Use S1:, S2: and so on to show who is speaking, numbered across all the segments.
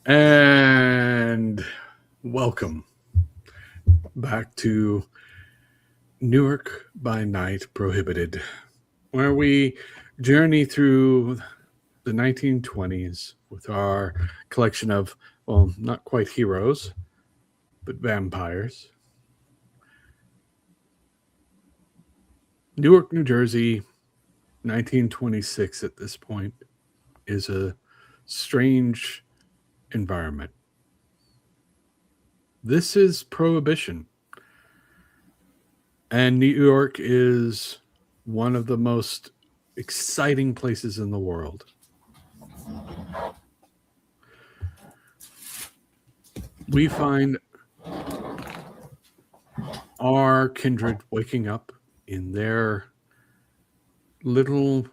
S1: And welcome back to Newark by Night Prohibited, where we journey through the 1920s with our collection of, well, not quite heroes, but vampires. Newark, New Jersey, 1926 at this point, is a strange environment. This is Prohibition, and New York is one of the most exciting places in the world. We find our kindred waking up in their little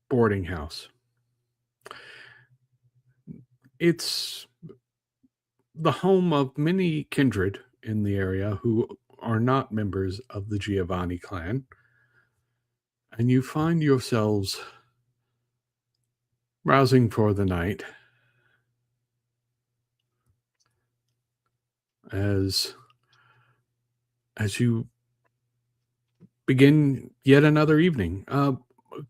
S1: boarding house. It's the home of many kindred in the area who are not members of the Giovanni clan, and you find yourselves rousing for the night as you begin yet another evening.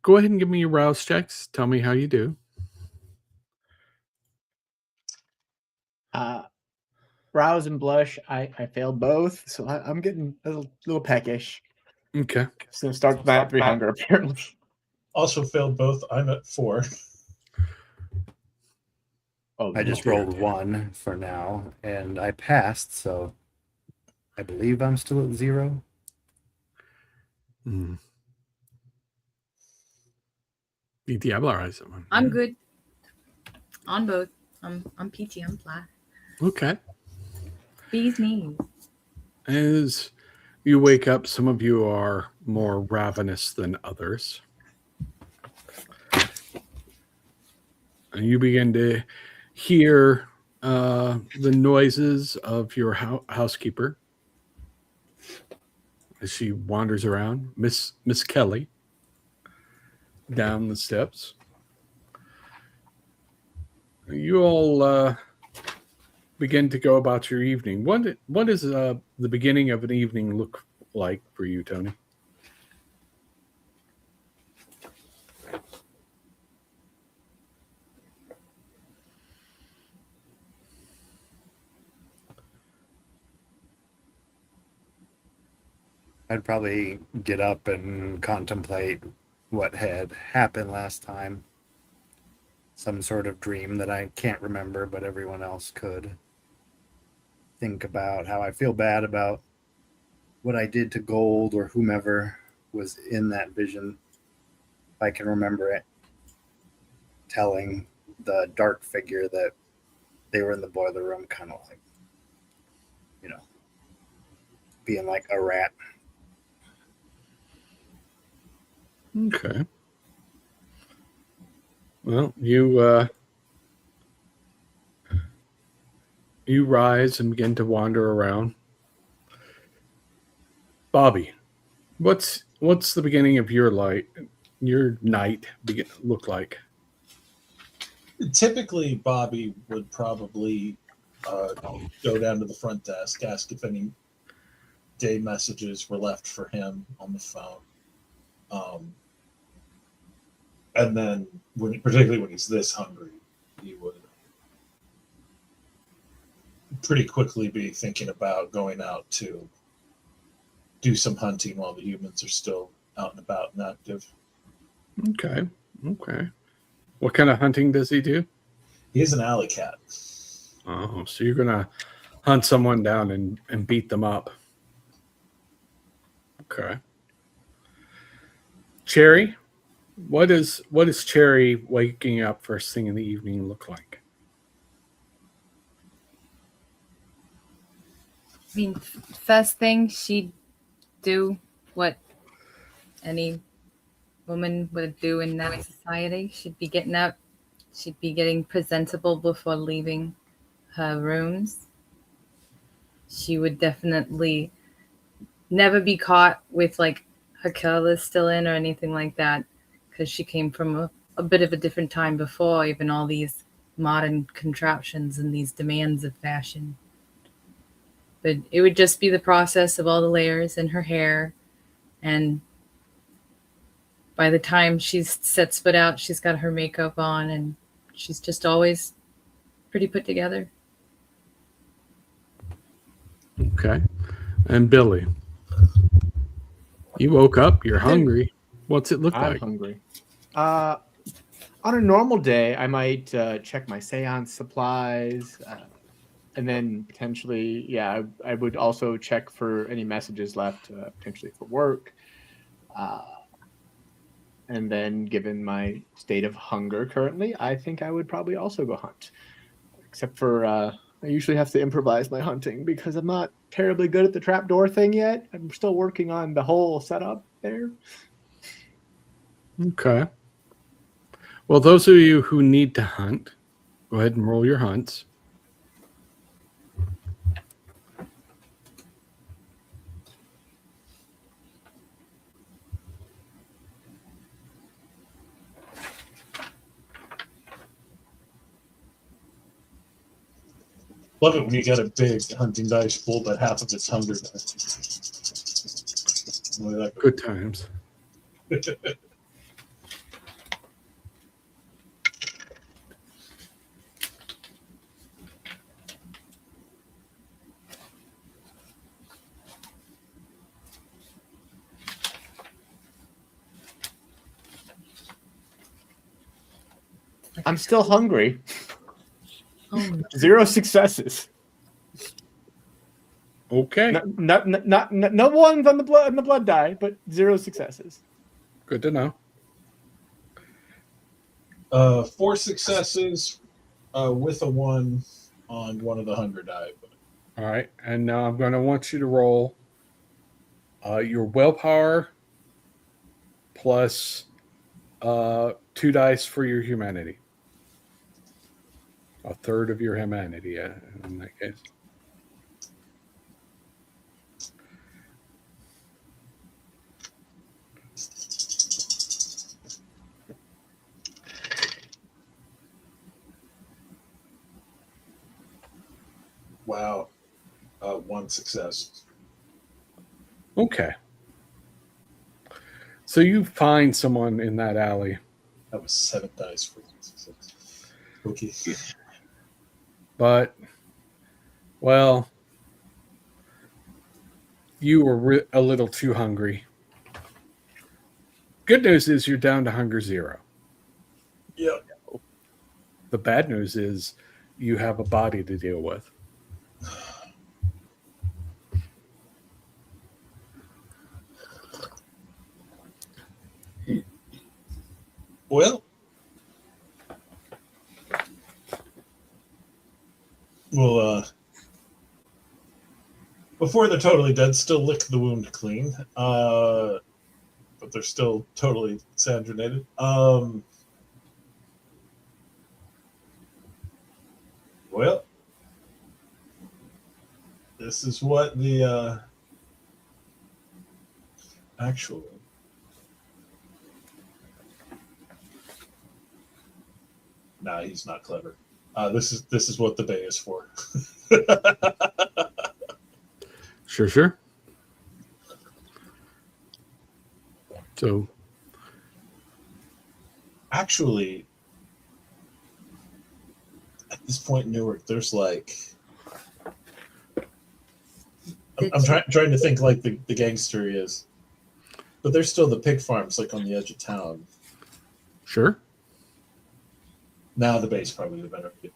S1: Go ahead and give me your rouse checks. Tell me how you do.
S2: Rouse and blush, I failed both, so I'm getting a little peckish.
S1: Okay.
S2: So start that 3 hunger, apparently.
S3: Also failed both. I'm at 4.
S4: Oh, I just rolled 1 for now, and I passed, so I believe I'm still at 0.
S5: I'm good on both. I'm PT. I'm flat.
S1: Okay.
S5: Bees knees.
S1: As you wake up, some of you are more ravenous than others. And you begin to hear the noises of your housekeeper as she wanders around, Miss Kelly, down the steps. You all begin to go about your evening. What does the beginning of an evening look like for you, Tony?
S4: I'd probably get up and contemplate what had happened last time. Some sort of dream that I can't remember, but everyone else could. Think about how I feel bad about what I did to Gold or whomever was in that vision. If I can remember it. Telling the dark figure that they were in the boiler room, kind of like, being like a rat.
S1: Okay. Well, you rise and begin to wander around. Bobby, what's the beginning of your night look like?
S3: Typically, Bobby would probably go down to the front desk, ask if any day messages were left for him on the phone. And then, particularly when he's this hungry, he would pretty quickly be thinking about going out to do some hunting while the humans are still out and about and active.
S1: Okay. What kind of hunting does he do?
S3: He's an alley cat.
S1: Oh, so you're gonna hunt someone down and beat them up. Okay. Cherry, what is Cherry waking up first thing in the evening look like?
S5: I mean, first thing she'd do what any woman would do in that society. She'd be getting up. She'd be getting presentable before leaving her rooms. She would definitely never be caught with like her curlers still in or anything like that, because she came from a bit of a different time before even all these modern contraptions and these demands of fashion. But it would just be the process of all the layers in her hair. And by the time she sets foot out, she's got her makeup on and she's just always pretty put together.
S1: Okay. And Billy, you woke up, you're hungry. What's it look
S2: I'm
S1: like?
S2: hungry. On a normal day, I might check my seance supplies, and then potentially, yeah, I would also check for any messages left, potentially for work. And then, given my state of hunger currently, I think I would probably also go hunt. Except for I usually have to improvise my hunting because I'm not terribly good at the trapdoor thing yet. I'm still working on the whole setup there.
S1: Okay. Well, those of you who need to hunt, go ahead and roll your hunts.
S3: Love it when you got a big hunting dice pool, but half of it's hunger dice.
S1: Good times.
S2: I'm still hungry.
S5: Oh,
S2: 0 successes.
S1: Okay.
S2: No ones on the blood die, but 0 successes.
S1: Good to know.
S3: 4 successes with a 1 on one of the hunger die.
S1: All right. And now I'm going to want you to roll your willpower plus 2 dice for your humanity. A third of your humanity in that case.
S3: Wow. 1 success.
S1: Okay. So you find someone in that alley.
S3: That was 7 dice for 1 success. Okay.
S1: But, well, you were a little too hungry. Good news is you're down to hunger 0.
S3: Yep.
S1: The bad news is you have a body to deal with.
S3: Well, we'll before they're totally dead, still lick the wound clean. But they're still totally sandrinated. Well, this is what the actual. Nah, he's not clever. This is what the bay is for.
S1: Sure. So,
S3: actually, at this point in Newark, there's like I'm trying to think like the gangster is, but there's still the pig farms like on the edge of town.
S1: sure.
S3: Now the bay's probably the better fit.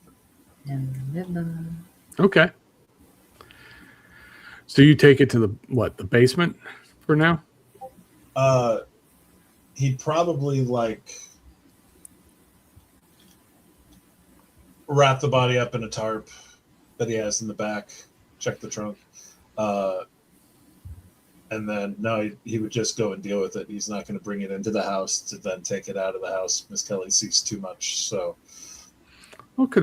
S1: Okay. So you take it to the basement for now?
S3: He'd probably like wrap the body up in a tarp that he has in the back, check the trunk, and then he would just go and deal with it. He's not going to bring it into the house to then take it out of the house. Miss Kelly sees too much, so.
S1: Okay.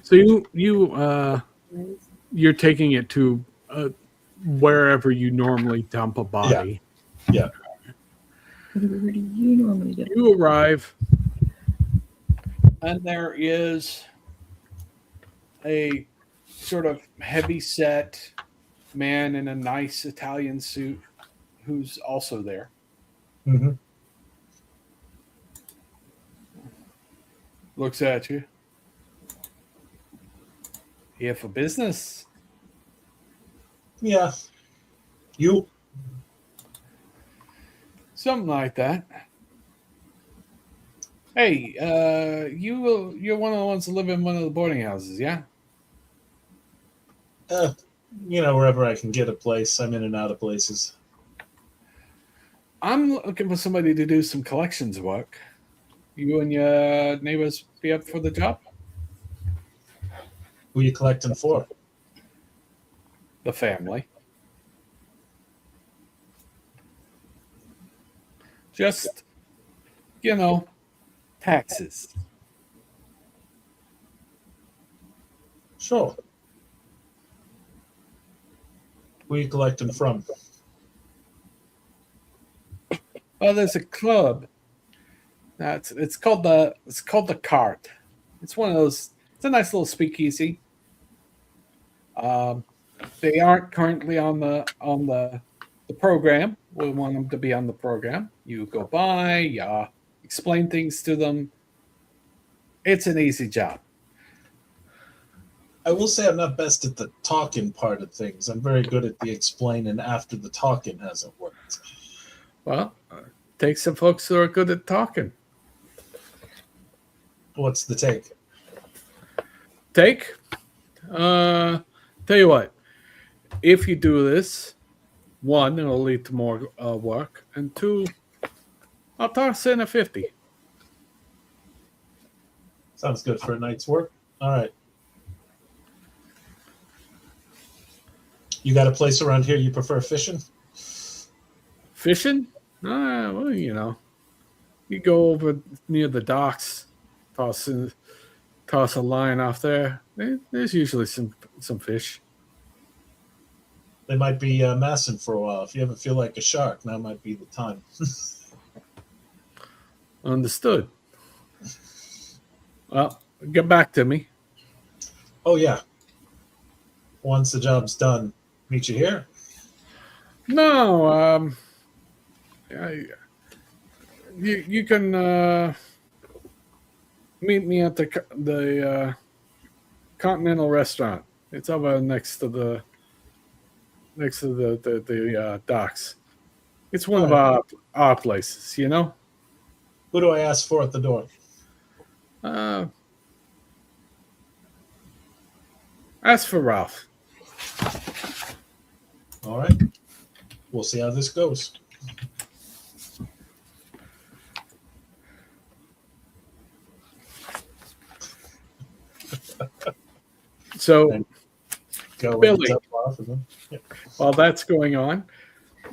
S1: So you're taking it to wherever you normally dump a body.
S3: Yeah.
S5: Where do you normally go?
S1: You arrive, and there is a sort of heavy set man in a nice Italian suit who's also there.
S3: Mm-hmm.
S1: Looks at you. Here for business?
S3: Yeah. You?
S1: Something like that. Hey, you're one of the ones that live in one of the boarding houses, yeah?
S3: Wherever I can get a place. I'm in and out of places.
S1: I'm looking for somebody to do some collections work. You and your neighbors be up for the job?
S3: Who you collecting for?
S1: The family. Just, taxes.
S3: Sure. Who you collecting from?
S1: Well, there's a club. It's called the Cart. It's one of those. It's a nice little speakeasy. They aren't currently on the program. We want them to be on the program. You go by, explain things to them. It's an easy job.
S3: I will say I'm not best at the talking part of things. I'm very good at the explaining after the talking hasn't worked.
S1: Well, take some folks who are good at talking.
S3: What's the take?
S1: Take. Tell you what. If you do this, one, it'll lead to more work, and two, I'll toss in a 50.
S3: Sounds good for a night's work. All right. You got a place around here you prefer fishing?
S1: Fishing? Well, you go over near the docks, toss a line off there. There's usually some fish.
S3: They might be massing for a while. If you ever feel like a shark, now might be the time.
S1: Understood. Well, get back to me.
S3: Oh, yeah. Once the job's done, meet you here?
S1: No, you can meet me at the Continental Restaurant. It's over next to the docks. It's one of our places,
S3: Who do I ask for at the door?
S1: Ask for Ralph.
S3: All right. We'll see how this goes.
S1: So,
S3: Go
S1: Billy,
S3: off of them. Yeah.
S1: while that's going on,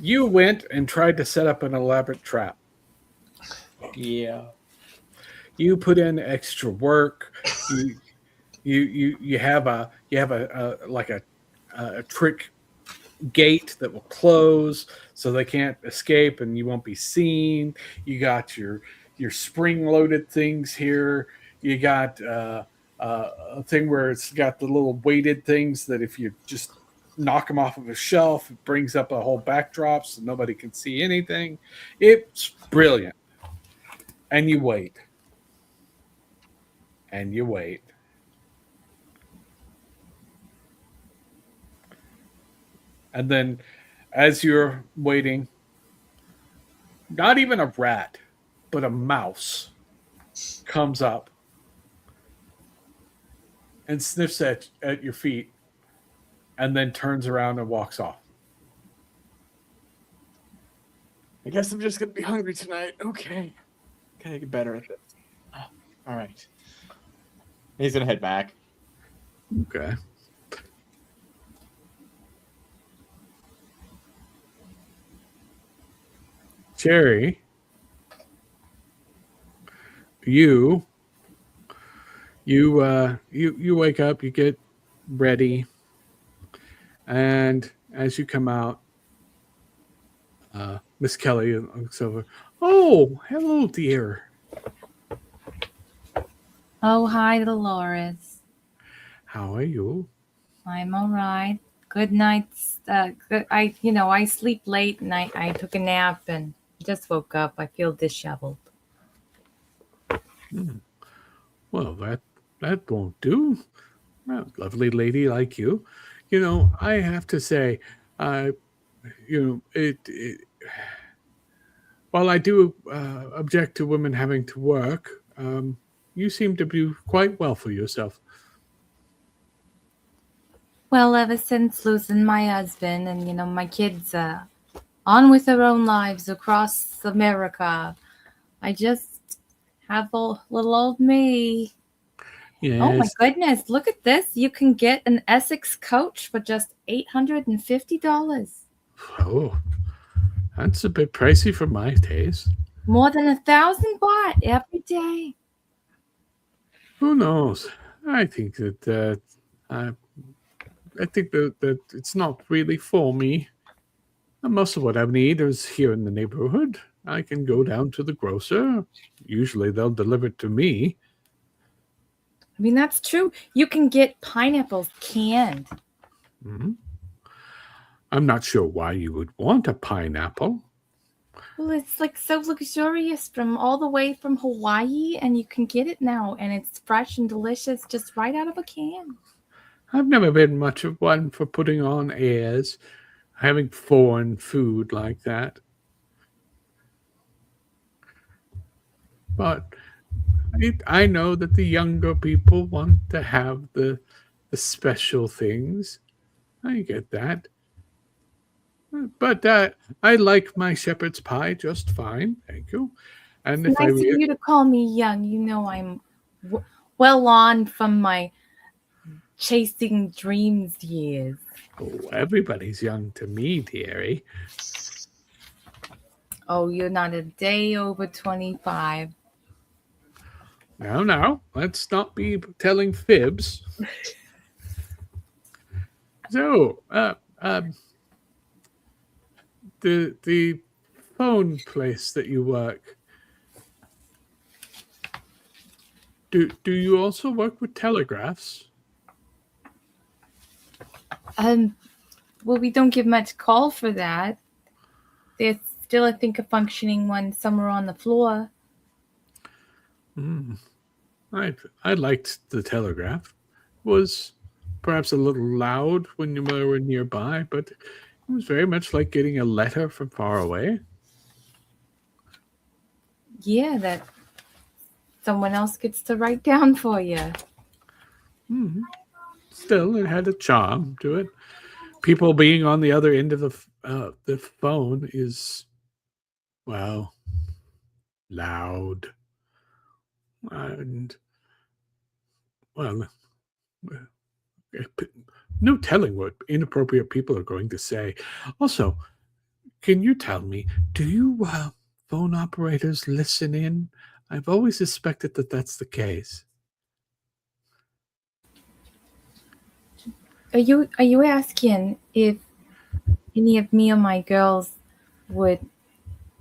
S1: you went and tried to set up an elaborate trap.
S2: Yeah.
S1: You put in extra work. You have a trick gate that will close so they can't escape and you won't be seen. You got your spring loaded things here. You got a thing where it's got the little weighted things that if you just knock them off of a shelf, it brings up a whole backdrop so nobody can see anything. It's brilliant. And you wait. And you wait. And then as you're waiting, not even a rat, but a mouse comes up and sniffs at your feet and then turns around and walks off.
S2: I guess I'm just going to be hungry tonight. Okay. Can I get better at this? All right. He's going to head back.
S1: Okay. Jerry, you wake up, you get ready, and as you come out, Miss Kelly looks over. Oh, hello, dear.
S5: Oh, hi, Dolores.
S1: How are you?
S5: I'm all right. Good nights. I sleep late and I took a nap and just woke up. I feel disheveled.
S1: Hmm. Well, that won't do. Well, lovely lady like you. I have to say, uh, it while I do object to women having to work, you seem to do quite well for yourself.
S5: Well, ever since losing my husband and my kids on with their own lives across America, I just have a little old me. Oh my
S1: Yes.
S5: goodness, look at this. You can get an Essex coach for just $850.
S1: Oh, that's a bit pricey for my taste.
S5: More than 1,000 baht every day.
S1: Who knows? I think that I think that it's not really for me. And most of what I need is here in the neighborhood. I can go down to the grocer. Usually they'll deliver it to me.
S5: I mean, that's true. You can get pineapples canned.
S1: Mhm. I'm not sure why you would want a pineapple.
S5: Well, it's like so luxurious from all the way from Hawaii, and you can get it now, and it's fresh and delicious just right out of a can.
S1: I've never been much of one for putting on airs, having foreign food like that. But I know that the younger people want to have the special things. I get that. But I like my shepherd's pie just fine, thank you. And
S5: It's
S1: if I
S5: nice of
S1: re-
S5: you to call me young. You know I'm well on from my chasing dreams years.
S1: oh, everybody's young to me, dearie.
S5: Oh, you're not a day over 25.
S1: Now, let's not be telling fibs. So, the phone place that you work. Do you also work with telegraphs?
S5: Well, we don't give much call for that. There's still, I think, a functioning one somewhere on the floor.
S1: Mm. I liked the telegraph. Was perhaps a little loud when you were nearby, but it was very much like getting a letter from far away.
S5: Yeah, that someone else gets to write down for you.
S1: Mhm. Still, it had a charm to it. People being on the other end of the phone is, well, loud and, well, no telling what inappropriate people are going to say. Also, can you tell me, do you phone operators listen in? I've always suspected that that's the case.
S5: Are you asking if any of me or my girls would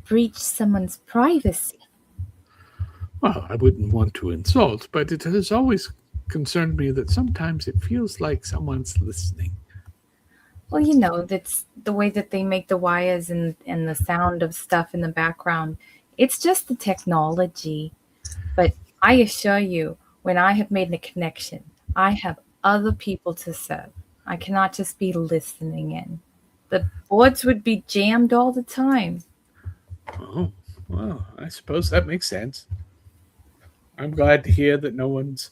S5: breach someone's privacy?
S1: Well, I wouldn't want to insult, but it has always concerned me that sometimes it feels like someone's listening.
S5: Well, that's the way that they make the wires and the sound of stuff in the background. It's just the technology. But I assure you, when I have made a connection, I have other people to serve. I cannot just be listening in. The boards would be jammed all the time.
S1: Oh, well, I suppose that makes sense. I'm glad to hear that no one's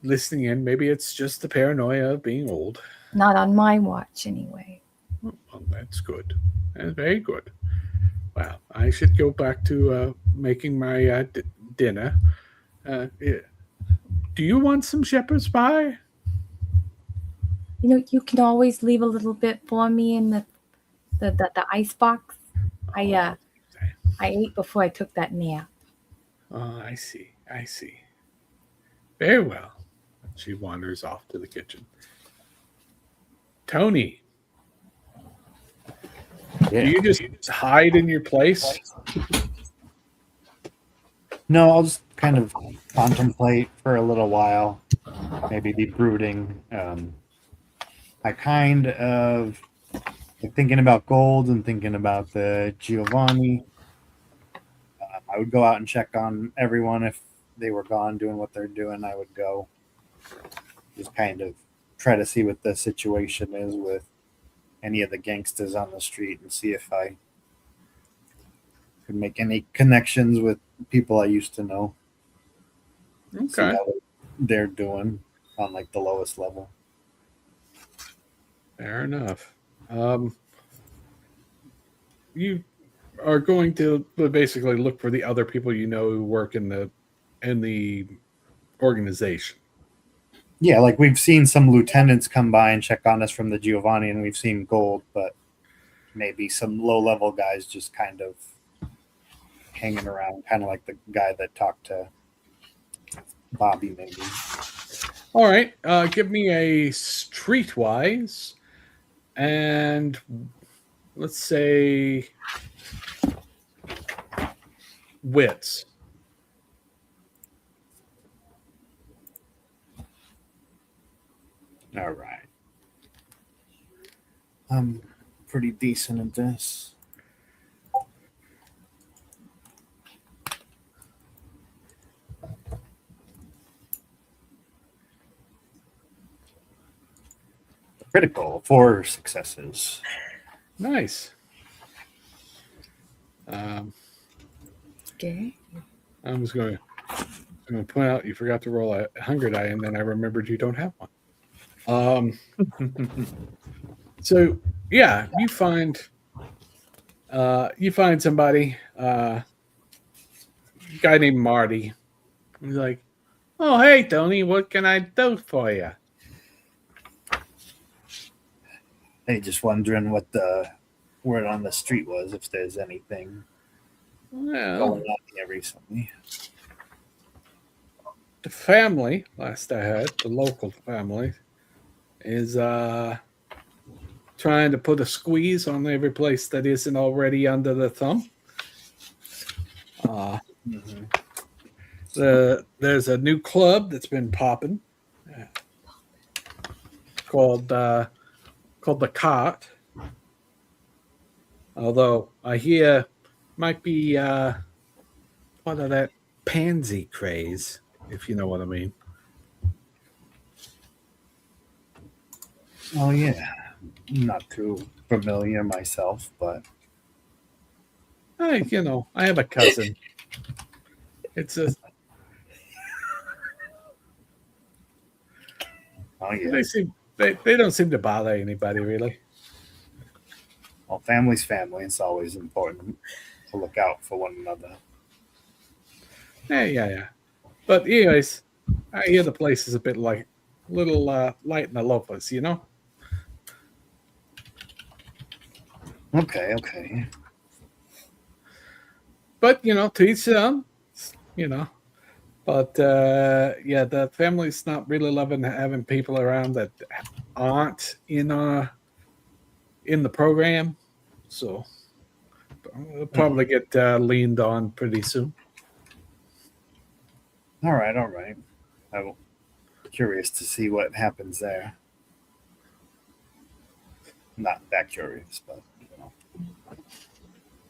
S1: listening in. Maybe it's just the paranoia of being old.
S5: Not on my watch, anyway.
S1: Well, that's good. That's very good. Well, I should go back to making my dinner. Yeah. Do you want some shepherd's pie?
S5: You can always leave a little bit for me in the ice box. I ate before I took that nap.
S1: Oh, I see. I see. Very well. She wanders off to the kitchen. Tony,
S4: Yeah.
S1: do you just hide in your place?
S4: No, I'll just kind of contemplate for a little while, maybe be brooding. I kind of thinking about gold and thinking about the Giovanni. I would go out and check on everyone if they were gone doing what they're doing. I would go just kind of try to see what the situation is with any of the gangsters on the street and see if I could make any connections with people I used to know. See
S1: Okay.
S4: how they're doing on like the lowest level.
S1: Fair enough. You are going to basically look for the other people you know who work in the organization.
S4: Yeah, like we've seen some lieutenants come by and check on us from the Giovanni, and we've seen gold, but maybe some low-level guys just kind of hanging around, kind of like the guy that talked to Bobby, maybe.
S1: All right. Give me a streetwise, and let's say wits.
S4: All right. I'm pretty decent at this. Critical, 4 successes.
S1: Nice.
S5: Okay.
S1: I'm going to point out you forgot to roll a hunger die, and then I remembered you don't have one. So yeah, you find somebody, a guy named Marty. He's like, "Oh, hey, Tony, what can I do for you?"
S4: Hey, just wondering what the word on the street was, if there's anything
S1: Well,
S4: going on here recently.
S1: the family, last I heard, the local family, is trying to put a squeeze on every place that isn't already under the thumb. There's a new club that's been popping called the Cart. Although I hear might be part of that pansy craze, if you know what I mean.
S4: Oh yeah, not too familiar myself, but
S1: I have a cousin. It's a
S4: oh yeah.
S1: they don't seem to bother anybody really.
S4: Well, family's family. It's always important to look out for one another.
S1: Yeah. But anyways, I hear the place is a bit like little light in the loafers, you know.
S4: Okay.
S1: But to each their own, you know. But yeah, the family's not really loving having people around that aren't in the program, so they'll probably get leaned on pretty soon.
S4: All right. I'm curious to see what happens there. Not that curious, but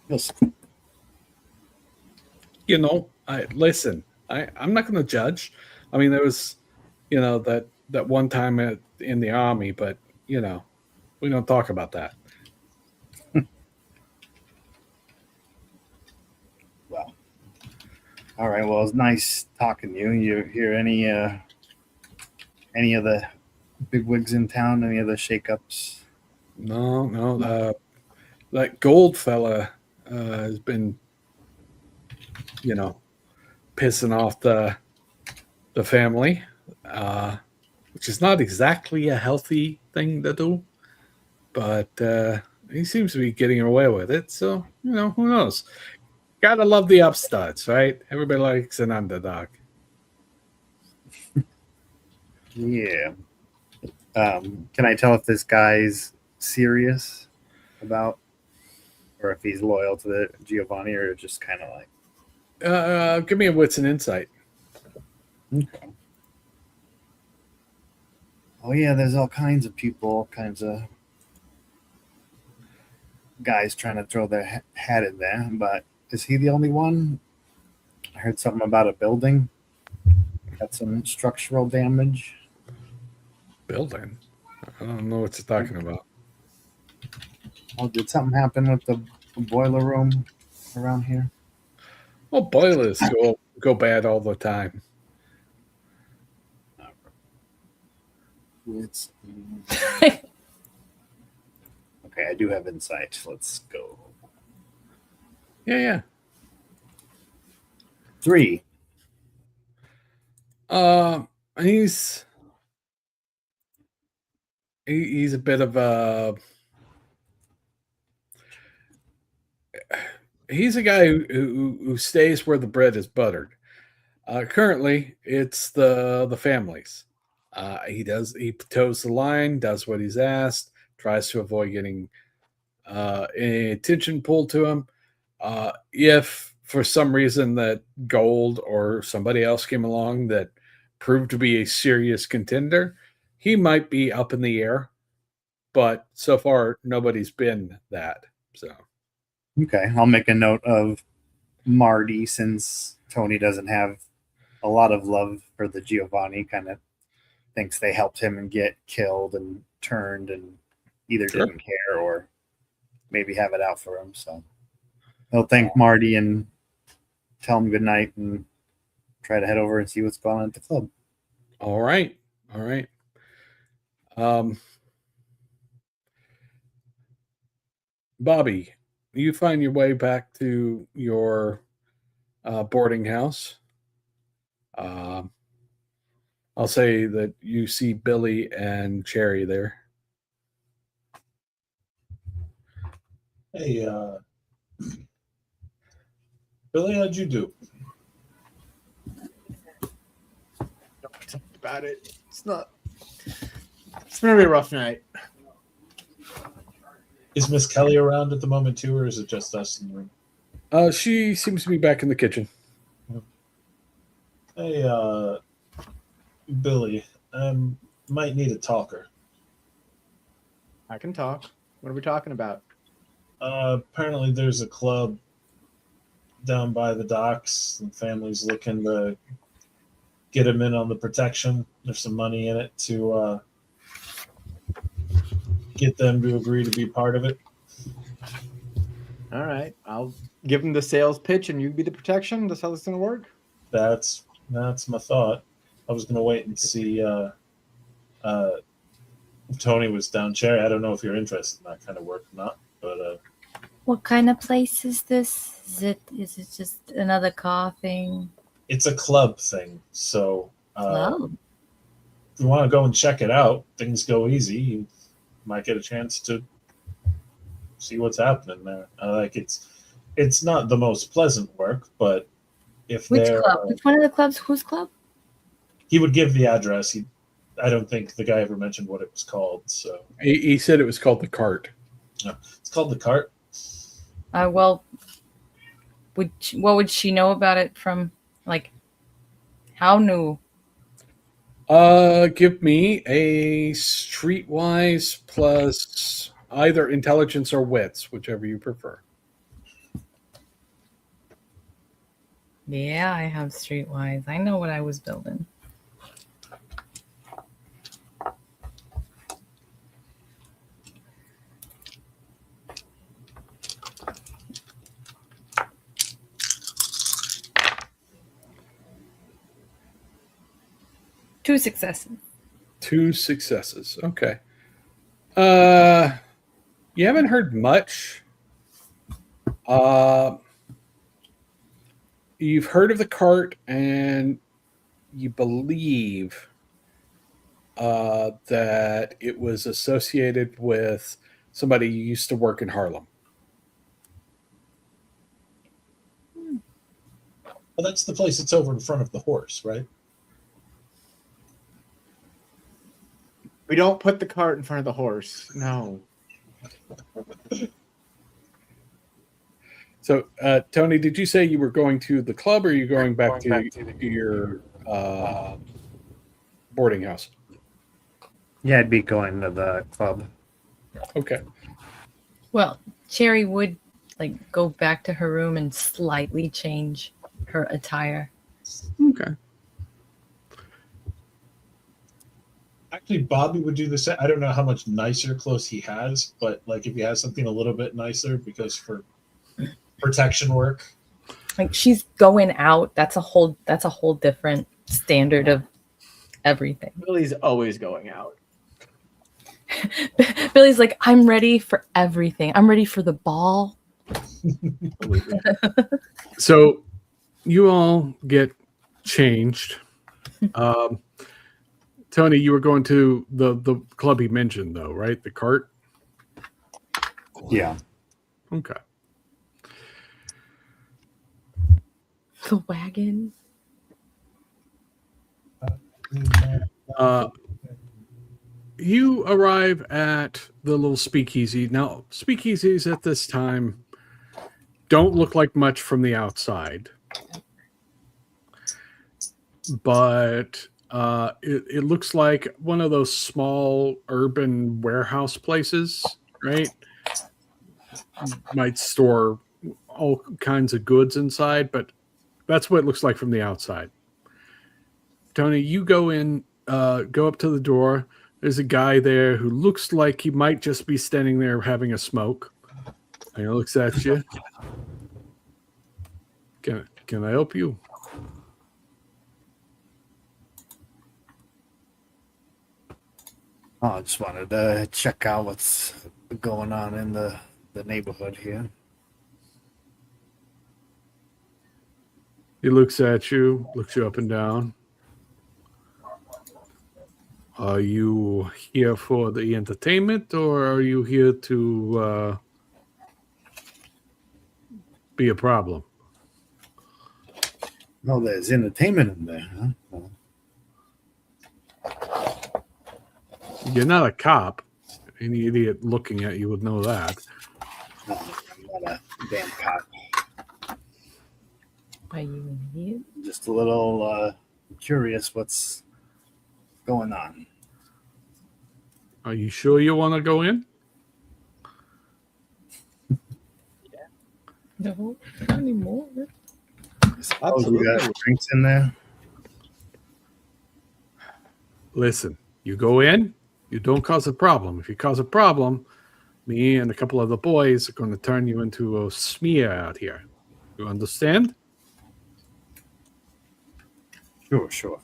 S4: you'll see.
S1: I'm not going to judge. I mean, there was, that one time in the army, but we don't talk about that.
S4: Well, all right. Well, it's nice talking to you. You hear any of the bigwigs in town? Any of the shakeups?
S1: No. That gold fella has been, pissing off the family, which is not exactly a healthy thing to do, but he seems to be getting away with it. So, who knows? Gotta love the upstarts, right? Everybody likes an underdog.
S4: Yeah. Can I tell if this guy's serious about, or if he's loyal to the Giovanni, or just kind of like
S1: Give me a wits and insight.
S4: Okay. Oh yeah, there's all kinds of people, all kinds of guys trying to throw their hat in there. But is he the only one? I heard something about a building got some structural damage.
S1: Building. I don't know what you're talking about.
S4: Oh, did something happen with the boiler room around here?
S1: Well, boilers go bad all the time.
S4: It's okay. I do have insight. Let's go.
S1: Yeah.
S4: 3.
S1: He's a bit of a he's a guy who stays where the bread is buttered. Currently, it's the families. He toes the line, does what he's asked, tries to avoid getting any attention pulled to him. If for some reason that Gold or somebody else came along that proved to be a serious contender, he might be up in the air. But so far, nobody's been that. So
S4: Okay, I'll make a note of Marty since Tony doesn't have a lot of love for the Giovanni. Kind of thinks they helped him get killed and turned, and either
S1: Sure.
S4: didn't care or maybe have it out for him. So he'll thank Marty and tell him good night and try to head over and see what's going on at the club.
S1: all right. Bobby, you find your way back to your boarding house. I'll say that you see Billy and Cherry there.
S3: Hey, Billy, how'd you do?
S2: Don't talk about it. It's gonna be a rough night.
S3: Is Miss Kelly around at the moment too, or is it just us in the room?
S1: She seems to be back in the kitchen.
S3: Hey, Billy, might need a talker.
S2: I can talk. What are we talking about?
S3: Apparently there's a club down by the docks, and family's looking to get him in on the protection. There's some money in it to get them to agree to be part of it.
S2: All right, I'll give him the sales pitch, and you be the protection. That's how this is gonna work.
S3: That's my thought. I was gonna wait and see if Tony was down. Cherry, I don't know if you're interested in that kind of work or not, but
S5: What kind of place is this? Is it just another car thing?
S3: it's a club thing. So
S5: Oh,
S3: if you want to go and check it out, things go easy. You might get a chance to see what's happening there. It's not the most pleasant work, but if
S5: which
S3: they're
S5: club? Which one of the clubs? Whose club?
S3: he would give the address. I don't think the guy ever mentioned what it was called. So
S1: He said it was called the Cart.
S3: it's called the Cart.
S5: Well, what would she know about it from? Like, how new?
S1: Give me a streetwise plus either intelligence or wits, whichever you prefer.
S5: Yeah, I have streetwise. I know what I was building. Two successes.
S1: 2 successes. Okay. You haven't heard much. You've heard of the Cart, and you believe that it was associated with somebody who used to work in Harlem.
S3: Well, that's the place that's over in front of the horse, right?
S2: We don't put the cart in front of the horse. No.
S1: So, Tony, did you say you were going to the club, or are you going back to your boarding house?
S4: Yeah, I'd be going to the club.
S1: Okay.
S5: Well, Cherry would like go back to her room and slightly change her attire.
S1: Okay.
S3: Actually, Bobby would do the same. I don't know how much nicer clothes he has, but like if he has something a little bit nicer, because for protection work.
S5: Like she's going out. That's a whole different standard of everything.
S2: Billy's always going out.
S5: Billy's like, I'm ready for everything. I'm ready for the ball.
S1: So you all get changed. Tony, you were going to the club he mentioned, though, right? The cart?
S4: Yeah.
S1: Okay.
S5: The wagon.
S1: You arrive at the little speakeasy. Now, speakeasies at this time don't look like much from the outside, but it looks like one of those small urban warehouse places, right? Might store all kinds of goods inside, but that's what it looks like from the outside. Tony, you go in, go up to the door. There's a guy there who looks like he might just be standing there having a smoke. And he looks at you. Can I help you?
S4: Oh, I just wanted to check out what's going on in the neighborhood here.
S1: He looks at you, looks you up and down. Are you here for the entertainment, or are you here to be a problem?
S4: Oh, there's entertainment in there, huh? Well,
S1: You're not a cop. Any idiot looking at you would know that.
S4: no, I'm not a damn cop.
S5: Are you an idiot?
S4: Just a little curious what's going on.
S1: Are you sure you want to go in?
S5: No, not anymore.
S4: Oh, you got drinks in there?
S1: Listen, you go in, you don't cause a problem. If you cause a problem, me and a couple of the boys are going to turn you into a smear out here. You understand?
S4: Sure.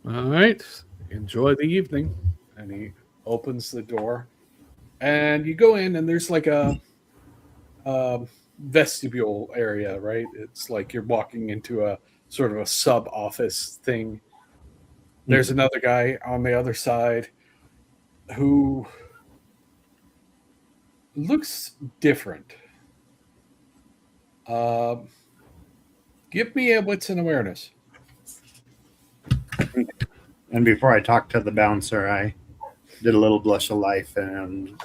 S1: All right. Enjoy the evening. And he opens the door. And you go in, and there's like a vestibule area, right? It's like you're walking into a sort of a sub office thing. There's another guy on the other side who looks different. Give me a wits and awareness.
S4: And before I talked to the bouncer, I did a little blush of life and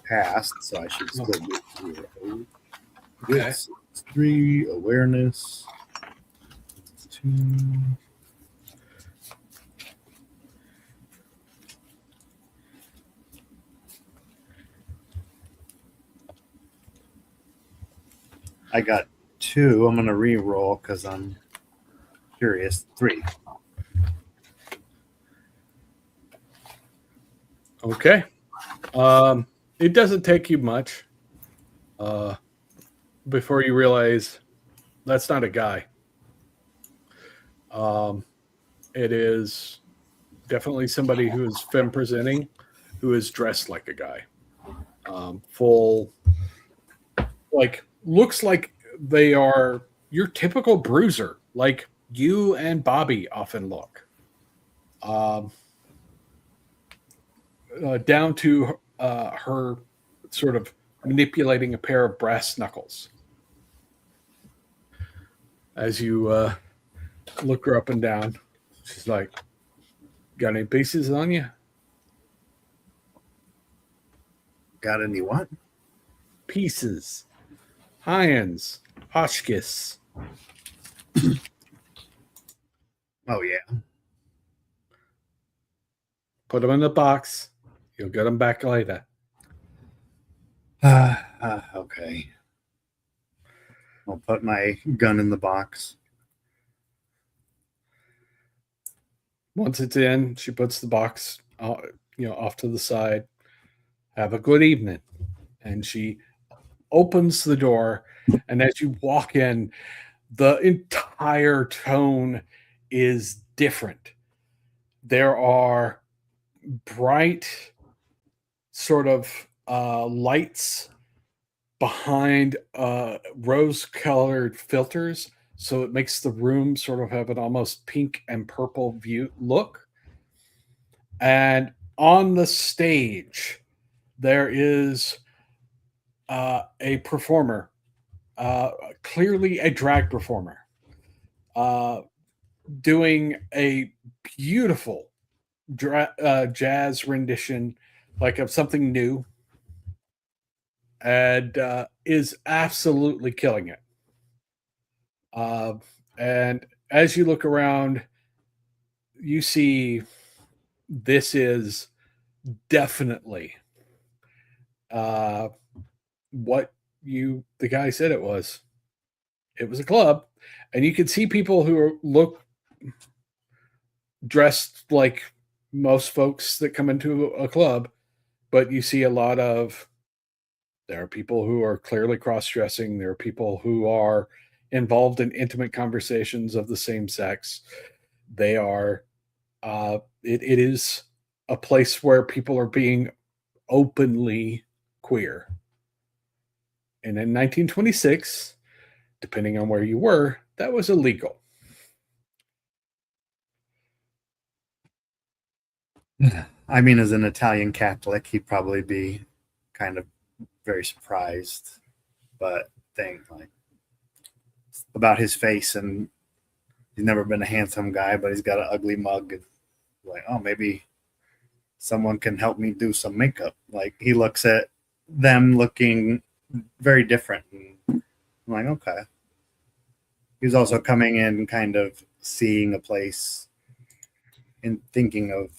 S4: passed, so I should still be here.
S1: Okay.
S4: Wits, 3, awareness, 2. I got 2. I'm going to re-roll because I'm curious. 3.
S1: Okay. It doesn't take you much before you realize that's not a guy. It is definitely somebody who is femme presenting, who is dressed like a guy. Full, like, looks like they are your typical bruiser, like you and Bobby often look. Down to her sort of manipulating a pair of brass knuckles. As you look her up and down, she's like, "Got any pieces on you?"
S4: Got any what?
S1: pieces. Hyans, Hotchkiss.
S4: Oh yeah.
S1: Put them in the box. You'll get them back later.
S4: Okay. I'll put my gun in the box.
S1: Once it's in, she puts the box, off to the side. Have a good evening. And she opens the door. And as you walk in, the entire tone is different. There are bright sort of lights behind rose-colored filters, so it makes the room sort of have an almost pink and purple view look. And on the stage, there is a performer, clearly a drag performer, doing a beautiful jazz rendition, like of something new, and is absolutely killing it. And as you look around, you see this is definitely what the guy said it was. It was a club, and you can see people who look dressed like most folks that come into a club, but you see there are people who are clearly cross-dressing. There are people who are involved in intimate conversations of the same sex. They are, it is a place where people are being openly queer. And in 1926, depending on where you were, that was illegal.
S4: I mean, as an Italian Catholic, he'd probably be kind of very surprised, but think like about his face, and he's never been a handsome guy, but he's got an ugly mug. And like, oh, maybe someone can help me do some makeup. Like, he looks at them looking very different. And I'm like, okay. He's also coming in kind of seeing a place and thinking of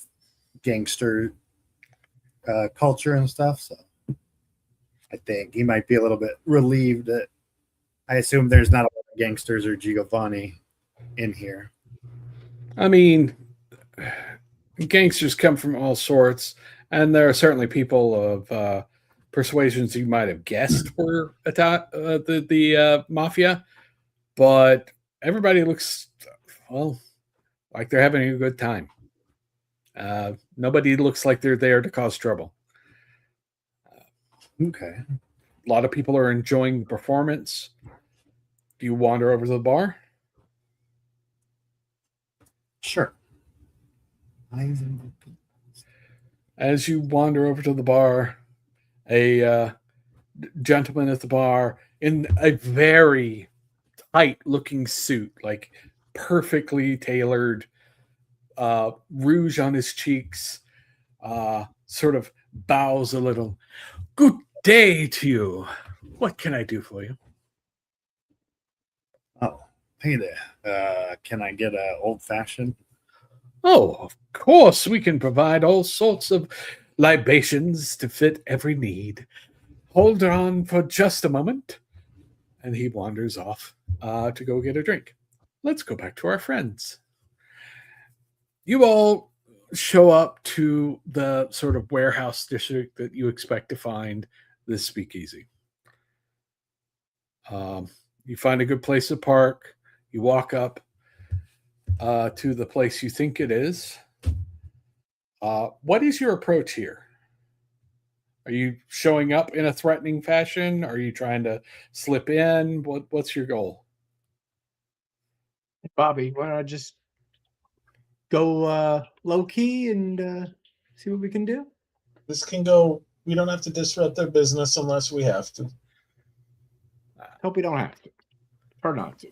S4: gangster culture and stuff. So I think he might be a little bit relieved that I assume there's not a lot of gangsters or Giovanni in here.
S1: I mean, gangsters come from all sorts, and there are certainly people of persuasions you might have guessed were the mafia, but everybody looks, well, like they're having a good time. Nobody looks like they're there to cause trouble.
S4: Okay.
S1: A lot of people are enjoying the performance. Do you wander over to the bar?
S4: Sure.
S1: As you wander over to the bar, a gentleman at the bar in a very tight-looking suit, like perfectly tailored, rouge on his cheeks, sort of bows a little. Good day to you. What can I do for you?
S4: Oh, hey there. Can I get a old-fashioned?
S1: Oh, of course, we can provide all sorts of libations to fit every need. Hold on for just a moment. And he wanders off to go get a drink. Let's go back to our friends. You all show up to the sort of warehouse district that you expect to find this speakeasy. You find a good place to park. You walk up to the place you think it is. What is your approach here? Are you showing up in a threatening fashion? Are you trying to slip in? What's your goal?
S2: Bobby, why don't I just go low key and see what we can do?
S3: This can go. We don't have to disrupt their business unless we have to.
S2: Hope we don't have to. Or not to.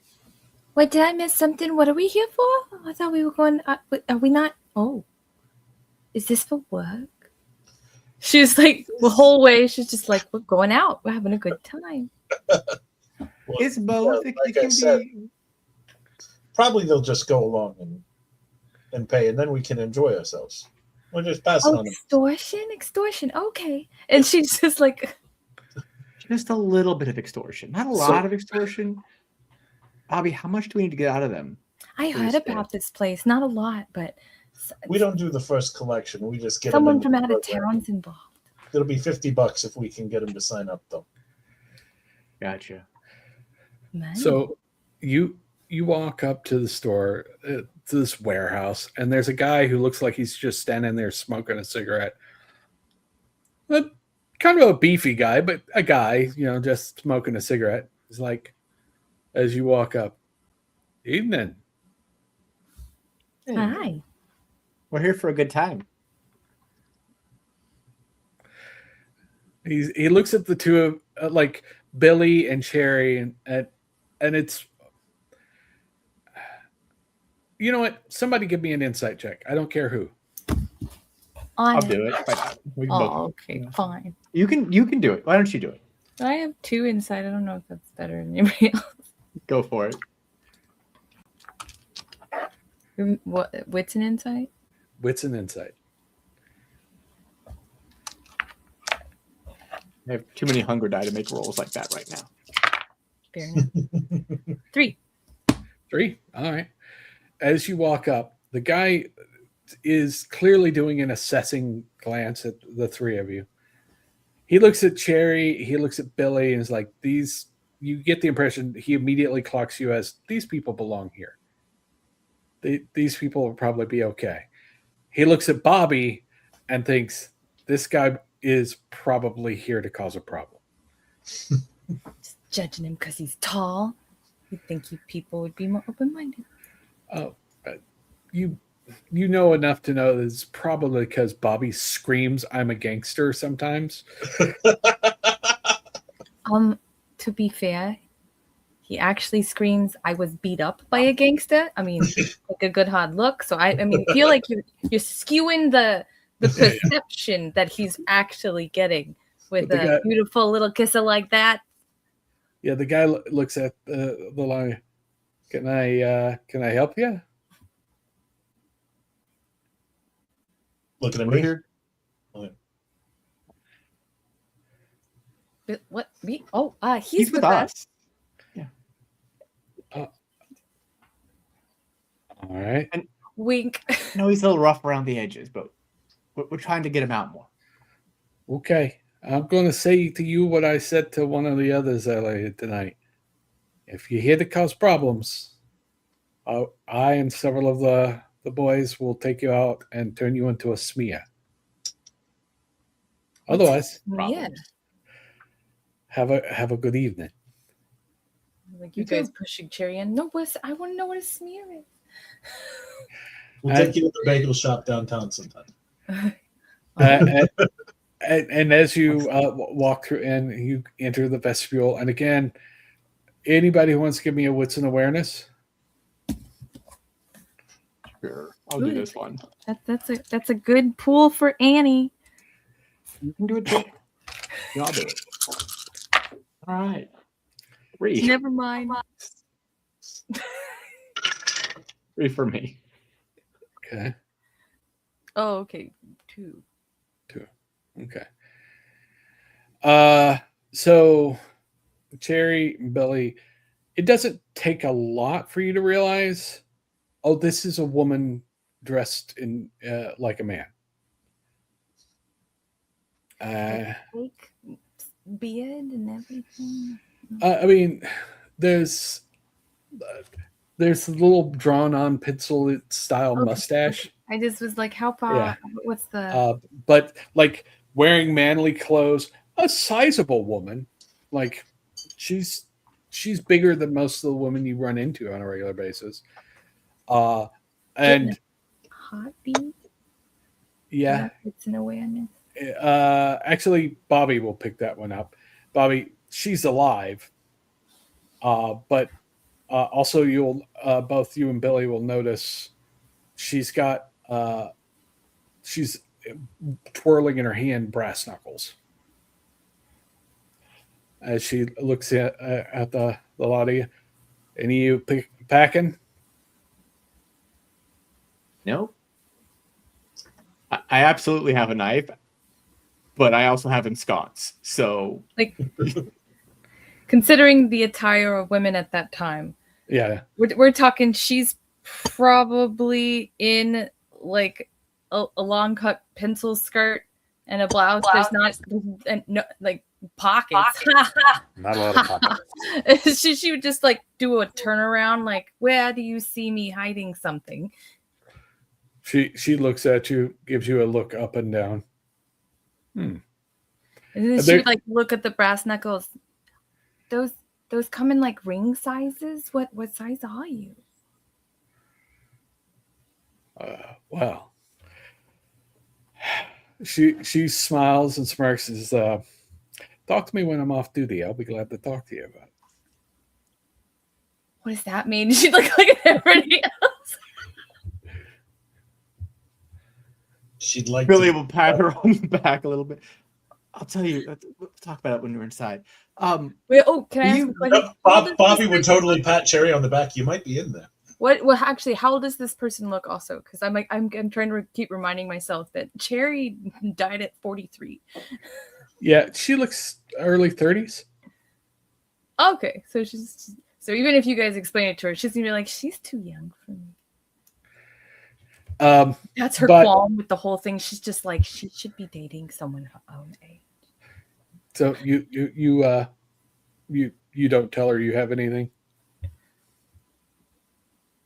S5: Wait, did I miss something? What are we here for? I thought we were going. Are we not? Oh, is this for work? She's like the whole way. She's just like, we're going out. We're having a good time.
S3: Well,
S2: It's both.
S3: yeah,
S2: It
S3: like I
S2: can
S3: said,
S2: be.
S3: probably they'll just go along and pay, and then we can enjoy ourselves. We'll just pass it
S5: Oh,
S3: on.
S5: extortion. Okay. And she's just like,
S2: Just a little bit of extortion, not a lot of extortion. Bobby, how much do we need to get out of them?
S5: I
S2: for
S5: heard
S2: this day?
S5: about this place. Not a lot, but
S3: We don't do the first collection. We just get
S5: someone
S3: them
S5: from
S3: into the
S5: out of
S3: program.
S5: town's involved.
S3: It'll be $50 if we can get them to sign up, though.
S2: Gotcha.
S5: Man.
S1: So you walk up to the store, to this warehouse, and there's a guy who looks like he's just standing there smoking a cigarette. But kind of a beefy guy, but a guy, just smoking a cigarette. He's like, as you walk up, evening.
S2: Hey,
S5: Hi.
S2: we're here for a good time.
S1: He looks at the two of like Billy and Cherry, and it's, you know what? Somebody give me an insight check. I don't care who.
S2: I'll do it. Why not? We can both-
S5: Oh, okay, fine.
S2: You can do it. Why don't you do it?
S5: I have 2 inside. I don't know if that's better than anybody else.
S2: Go for it.
S5: What? Wits and insight?
S1: Wits and insight.
S2: I have too many hunger die to make rolls like that right now.
S5: Fair enough. 3.
S1: 3. All right. As you walk up, the guy is clearly doing an assessing glance at the three of you. He looks at Cherry, he looks at Billy, and is like, these, you get the impression he immediately clocks you as, these people belong here. These people will probably be okay. He looks at Bobby and thinks, this guy is probably here to cause a problem.
S5: Just judging him because he's tall. You'd think you people would be more open-minded.
S1: Oh, you know enough to know that it's probably because Bobby screams, I'm a gangster sometimes.
S5: To be fair, he actually screams, I was beat up by a gangster. I mean, like a good hard look. So I mean, feel like you're skewing the perception that he's actually getting with
S1: But the
S5: a
S1: guy-
S5: beautiful little kisser like that.
S1: Yeah, the guy looks at the line. Can I help you?
S3: Looking at
S2: We're
S3: me.
S2: here.
S5: What? Me? Oh,
S2: He's with us.
S1: All right.
S5: Wink.
S2: No, he's a little rough around the edges, but we're trying to get him out more.
S1: Okay. I'm going to say to you what I said to one of the others earlier tonight. If you're here to cause problems, I and several of the boys will take you out and turn you into a smear. Otherwise,
S5: Yeah.
S1: have a good evening.
S5: Like you
S2: You too.
S5: guys pushing Cherry in. No, I want to know what a smear is.
S3: We'll take you to the bagel shop downtown sometime.
S1: And as you walk through and you enter the vestibule, and again, anybody who wants to give me a wits and awareness?
S2: Sure, I'll do this one.
S5: That's a good pool for Annie.
S2: You can do it too. Yeah, I'll do it. All right. 3.
S5: Never mind.
S2: 3 for me.
S1: Okay.
S5: Oh, okay. 2.
S1: Okay. So Cherry and Billy, it doesn't take a lot for you to realize, oh, this is a woman dressed in like a man.
S5: Like beard and everything.
S1: I mean, there's a little drawn-on pencil style
S5: Okay.
S1: mustache,
S5: I just was like, how far?
S1: Yeah.
S5: What's the?
S1: but like wearing manly clothes. A sizable woman, like she's bigger than most of the women you run into on a regular basis. And
S5: Heartbeat.
S1: yeah,
S5: It's an awareness.
S1: actually, Bobby will pick that one up. Bobby, she's alive, but also you'll both you and Billy will notice she's got she's twirling in her hand brass knuckles. As she looks at the lot of you. Any of you packing?
S2: No. I absolutely have a knife, but I also have ensconce. So,
S5: Like, considering the attire of women at that time,
S1: Yeah.
S5: we're talking she's probably in like a long cut pencil skirt and a blouse. There's not no like pockets.
S4: Not a lot of pockets.
S5: she would just like do a turnaround, like, where do you see me hiding something?
S1: She looks at you, gives you a look up and down.
S5: And then she would like look at the brass knuckles. Those come in like ring sizes. What size are you?
S1: Well, she smiles and smirks and says, talk to me when I'm off duty. I'll be glad to talk to you about it.
S5: What does that mean? She'd look at everybody else.
S3: She'd like
S2: Billy
S3: to.
S2: will pat her on the back a little bit. I'll tell you. We'll talk about it when we're inside.
S5: Wait, can I ask a question?
S3: Bobby would totally pat Cherry on the back. You might be in there.
S5: What? Well, actually, how old does this person look? Also, because I'm trying to keep reminding myself that Cherry died at 43.
S1: Yeah, she looks early 30s.
S5: Okay, so even if you guys explain it to her, she's gonna be like, she's too young for me. That's her qualm with the whole thing. She's just like, she should be dating someone her own age.
S1: So you don't tell her you have anything?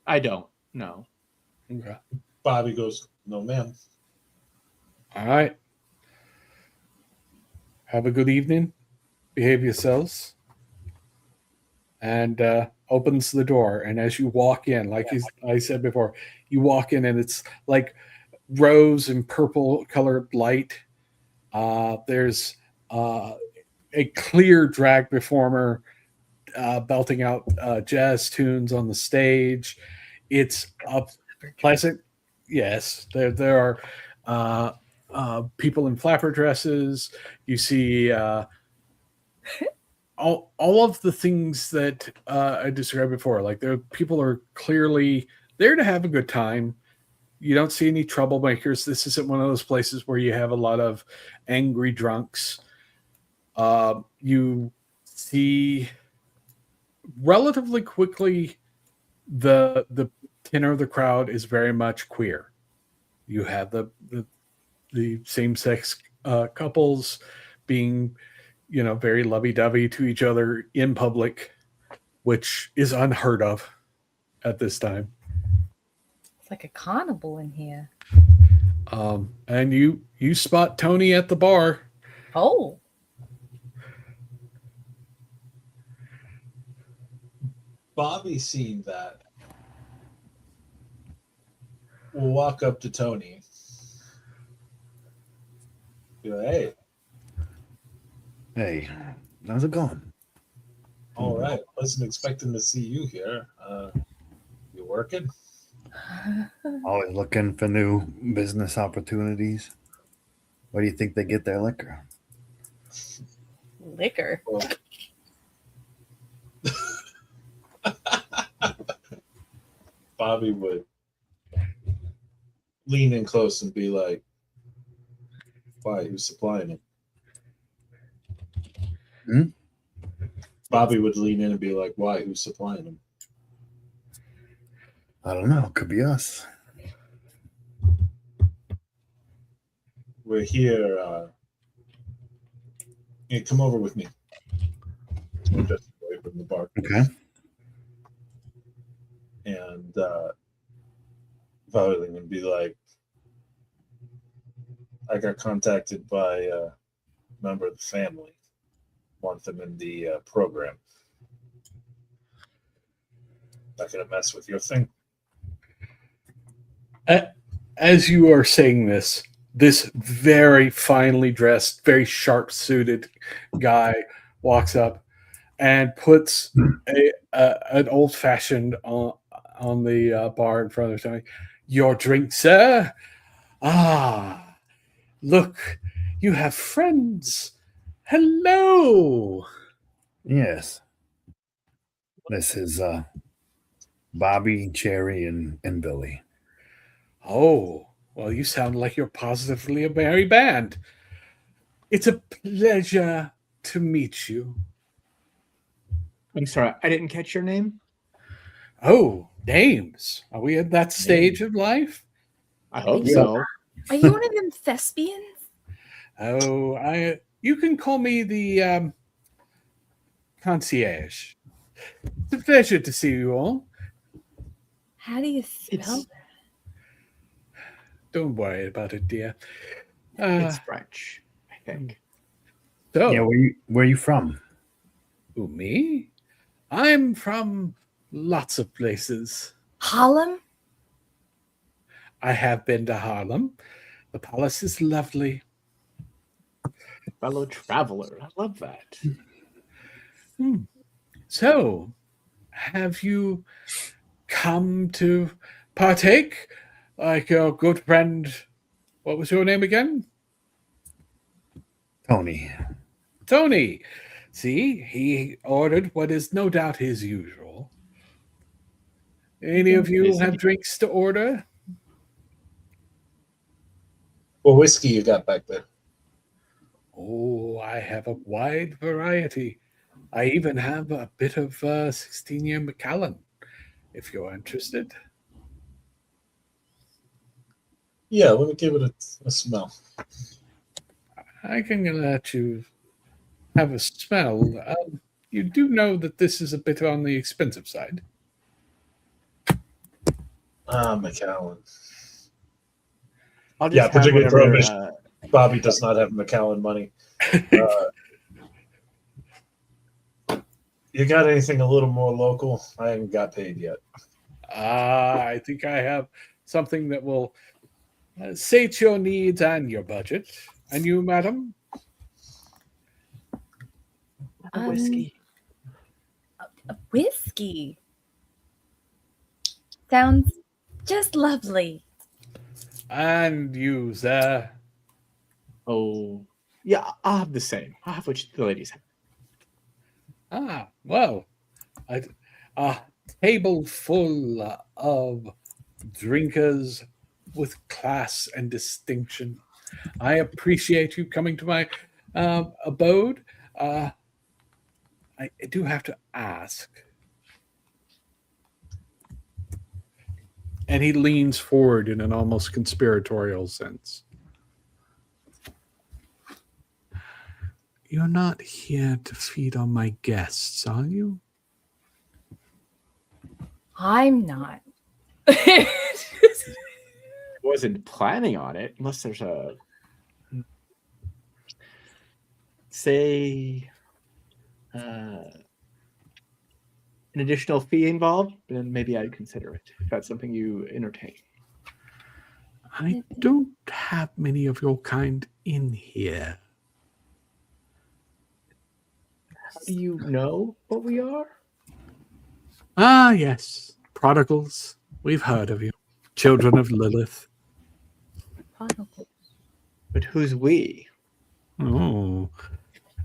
S2: I don't. No.
S1: Okay.
S3: Bobby goes, no, ma'am.
S1: All right. Have a good evening. Behave yourselves. And opens the door. And as you walk in, like I said before, you walk in and it's like rose and purple colored light. There's a clear drag performer belting out jazz tunes on the stage. It's a pleasant. Yes, there are people in flapper dresses. You see all of the things that I described before. Like people are clearly there to have a good time. You don't see any troublemakers. This isn't one of those places where you have a lot of angry drunks. You see relatively quickly the tenor of the crowd is very much queer. You have the same-sex couples being, very lovey-dovey to each other in public, which is unheard of at this time.
S5: It's like a carnival in here.
S1: And you spot Tony at the bar.
S5: Oh.
S3: Bobby, seeing that, will walk up to Tony. Be like, hey.
S4: Hey, how's it going?
S3: All right. Wasn't expecting to see you here. You working?
S4: Always looking for new business opportunities. Where do you think they get their liquor?
S5: Liquor.
S3: Well, Bobby would lean in close and be like, why? Who's supplying it? Bobby would lean in and be like, why? Who's supplying them?
S4: I don't know. Could be us.
S3: We're here. Hey, come over with me. We're just away from the bar.
S4: Okay.
S3: And Bobby would be like, I got contacted by a member of the family. Want them in the program. Not gonna mess with your thing.
S1: As you are saying this very finely dressed, very sharp suited guy walks up and puts an old fashioned on the bar in front of Tony. Your drink, sir? Ah, look, you have friends. Hello.
S4: Yes. This is Bobby, Cherry, and Billy.
S1: Oh, well, you sound like you're positively a merry band. It's a pleasure to meet you.
S2: I'm sorry, I didn't catch your name.
S1: Oh, names. Are we at that stage of life?
S2: I hope
S5: Yeah.
S2: so.
S5: Are you one of them thespians?
S1: Oh, you can call me the concierge. It's a pleasure to see you all.
S5: How do you spell
S2: It's
S5: that?
S1: Don't worry about it, dear.
S2: it's French, I think.
S1: So,
S4: Yeah, where you from?
S1: who, me? I'm from lots of places.
S5: Harlem?
S1: I have been to Harlem. The palace is lovely.
S2: Fellow traveler. I love that.
S1: So, have you come to partake? Like your good friend, what was your name again?
S4: Tony.
S1: Tony. See, he ordered what is no doubt his usual. Any of you
S2: Busy.
S1: have drinks to order?
S3: What whiskey you got back there?
S1: Oh, I have a wide variety. I even have a bit of 16-year Macallan, if you're interested.
S3: Yeah, let me give it a smell.
S1: I can let you have a smell. You do know that this is a bit on the expensive side.
S3: McAllen.
S2: I'll just
S3: Yeah,
S2: have
S3: particularly
S2: whatever.
S3: Prohibition. Bobby does not have McAllen money. You got anything a little more local? I haven't got paid yet.
S1: I think I have something that will sate your needs and your budget. And you, madam?
S2: Whiskey.
S5: A whiskey. Sounds just lovely.
S1: And you, sir?
S2: Oh, yeah. I'll have the same. I'll have what the ladies have.
S1: Well, a table full of drinkers with class and distinction. I appreciate you coming to my abode. I do have to ask. And he leans forward in an almost conspiratorial sense. You're not here to feed on my guests, are you?
S5: I'm not.
S2: Wasn't planning on it unless there's a say an additional fee involved, then maybe I'd consider it if that's something you entertain.
S1: I don't have many of your kind in here.
S2: How do you know what we are?
S1: Ah, yes. Prodigals. We've heard of you. Children of Lilith.
S2: But who's we?
S1: Oh.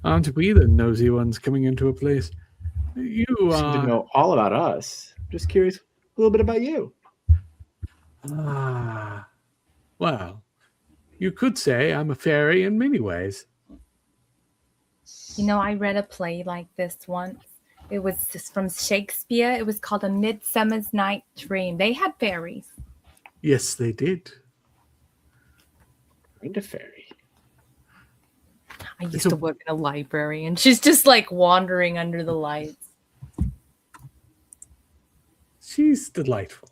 S1: Aren't we the nosy ones coming into a place? You
S2: You seem to
S1: are...
S2: know all about us. Just curious a little bit about you.
S1: Ah. Well, you could say I'm a fairy in many ways.
S5: You know, I read a play like this once. It was just from Shakespeare. It was called A Midsummer's Night Dream. They had fairies.
S1: Yes, they did.
S2: Kind of fairy.
S5: I used to work in a library, and she's just like wandering under the lights.
S1: She's delightful.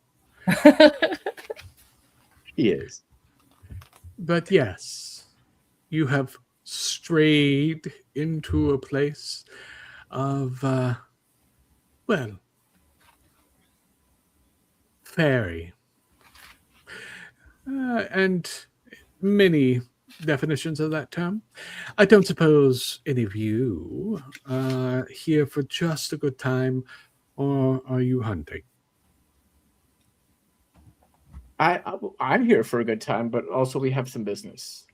S2: He is.
S1: But yes, you have strayed into a place of, well, fairy. And many definitions of that term. I don't suppose any of you are here for just a good time, or are you hunting?
S2: I'm here for a good time, but also we have some business.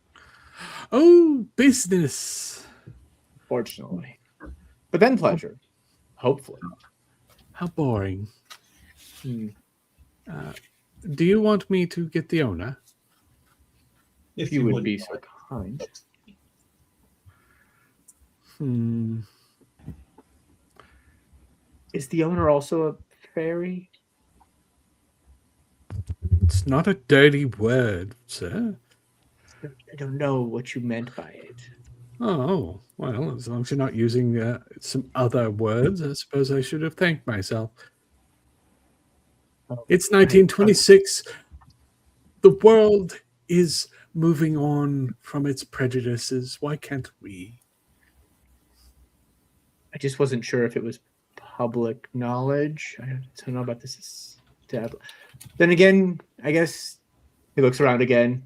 S1: Oh, business.
S2: Fortunately. But then pleasure. Hopefully.
S1: How boring.
S2: Hmm.
S1: Do you want me to get the owner?
S2: If you would be so kind. Is the owner also a fairy?
S1: It's not a dirty word, sir.
S2: I don't know what you meant by it.
S1: Oh, well, as long as you're not using some other words, I suppose I should have thanked myself. It's 1926. The world is moving on from its prejudices. Why can't we?
S2: I just wasn't sure if it was public knowledge. I don't know about this. Then again, I guess he looks around again.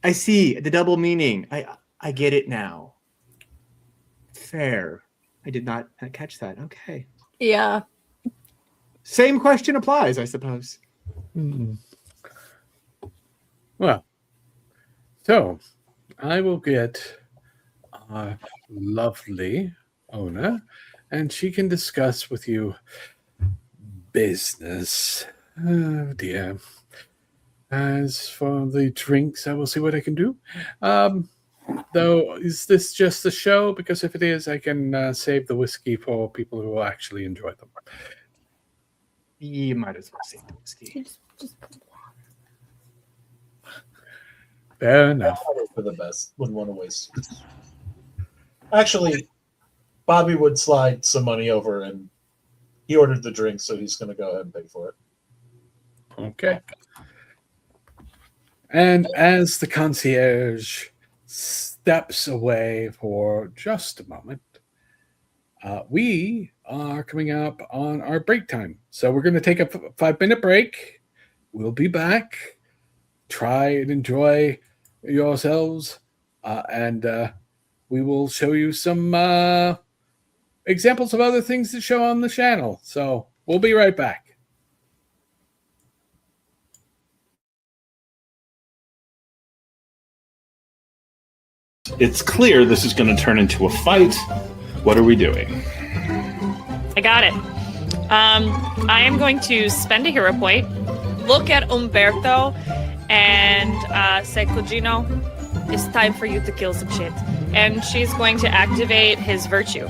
S2: I see the double meaning. I get it now. Fair. I did not catch that. Okay.
S6: Yeah.
S2: Same question applies, I suppose.
S1: Well, so I will get our lovely owner, and she can discuss with you business. Oh dear. As for the drinks, I will see what I can do. Though, is this just a show? Because if it is, I can save the whiskey for people who will actually enjoy them.
S2: You might as well save the whiskey.
S6: Just put water.
S1: Fair enough.
S3: For the best. Wouldn't want to waste. Actually, Bobby would slide some money over, and he ordered the drink, so he's going to go ahead and pay for it.
S1: Okay. And as the concierge steps away for just a moment, we are coming up on our break time. So we're going to take a 5-minute break. We'll be back. Try and enjoy yourselves. And we will show you some examples of other things to show on the channel. So we'll be right back.
S7: It's clear this is going to turn into a fight. What are we doing?
S8: I got it. I am going to spend a hero point, look at Umberto, and say, Cugino, it's time for you to kill some shit. And she's going to activate his virtue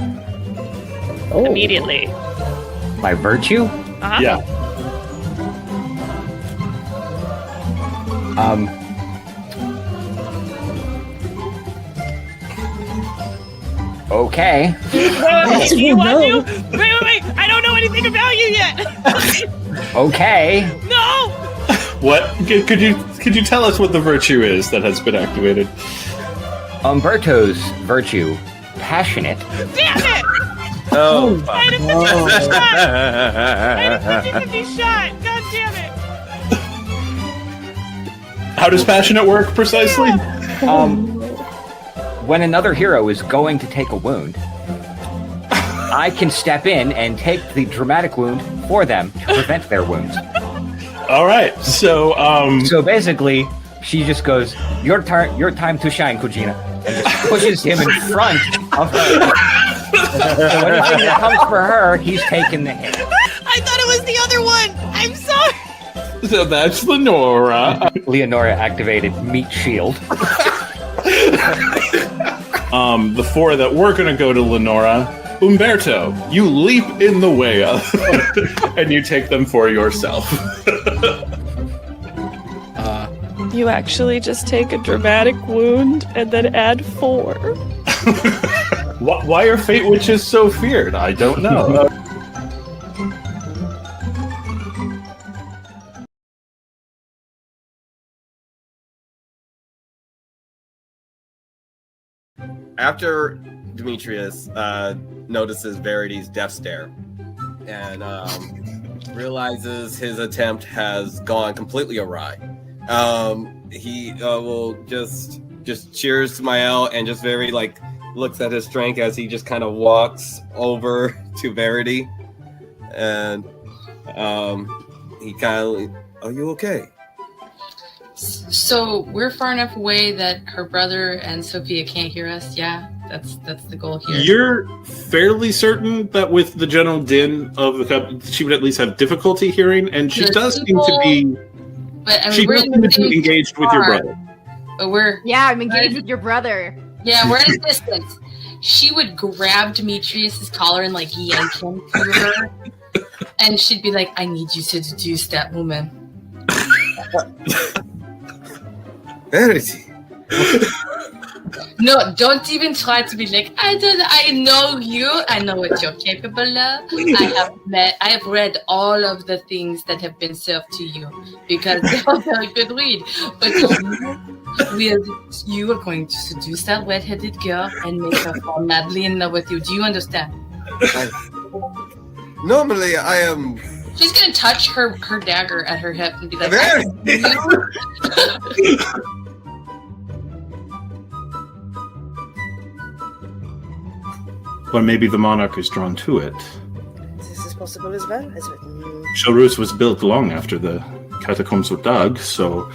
S8: immediately.
S9: My virtue?
S8: Uh-huh.
S7: Yeah.
S9: Okay.
S8: Wait, do you want to? Wait. I don't know anything about you yet.
S9: Okay.
S8: No!
S7: What? Could you tell us what the virtue is that has been activated?
S9: Umberto's virtue, passionate.
S8: Damn it!
S7: Oh,
S8: I had a 50-50 shot. God damn it.
S7: how does passionate work precisely?
S9: When another hero is going to take a wound, I can step in and take the dramatic wound for them to prevent their wounds.
S7: All right. So
S9: So basically, she just goes, your time to shine, Kujina, and just pushes him in front of her. So anything that comes for her, he's taking the hit.
S8: I thought it was the other one. I'm sorry.
S7: so that's Lenora.
S9: Leonora activated Meat Shield.
S7: The 4 that we're going to go to Lenora. Umberto, you leap in the way of, and you take them for yourself.
S8: You actually just take a dramatic wound and then add 4.
S7: Why are Fate Witches so feared? I don't know.
S10: After Demetrius notices Verity's death stare and realizes his attempt has gone completely awry, he will just cheers Smael and just very looks at his strength as he just kind of walks over to Verity, and he kind of, are you okay?
S6: So we're far enough away that her brother and Sophia can't hear us. Yeah, that's the goal here.
S7: You're fairly certain that with the general din of the cup, she would at least have difficulty hearing, and she does seem to be.
S6: But I mean,
S7: She
S6: we're
S7: does
S6: in
S7: seem
S6: the
S7: to be
S6: same
S7: engaged with your
S6: car,
S7: brother.
S6: But we're
S11: I'm engaged with your brother.
S6: Yeah, we're at a distance. She would grab Demetrius's collar and like yank him to her, and she'd be like, "I need you to seduce that woman."
S10: Verity.
S6: No, don't even try to be like, I know you. I know what you're capable of. I have read all of the things that have been served to you because they're all very good read. But you are going to seduce that red-headed girl and make her fall madly in love with you. Do you understand?
S10: Normally, I am.
S6: She's gonna touch her dagger at her hip and be like,
S7: Or maybe the monarch is drawn to it.
S12: This is possible as well.
S7: Shalrus was built long after the catacombs were dug, so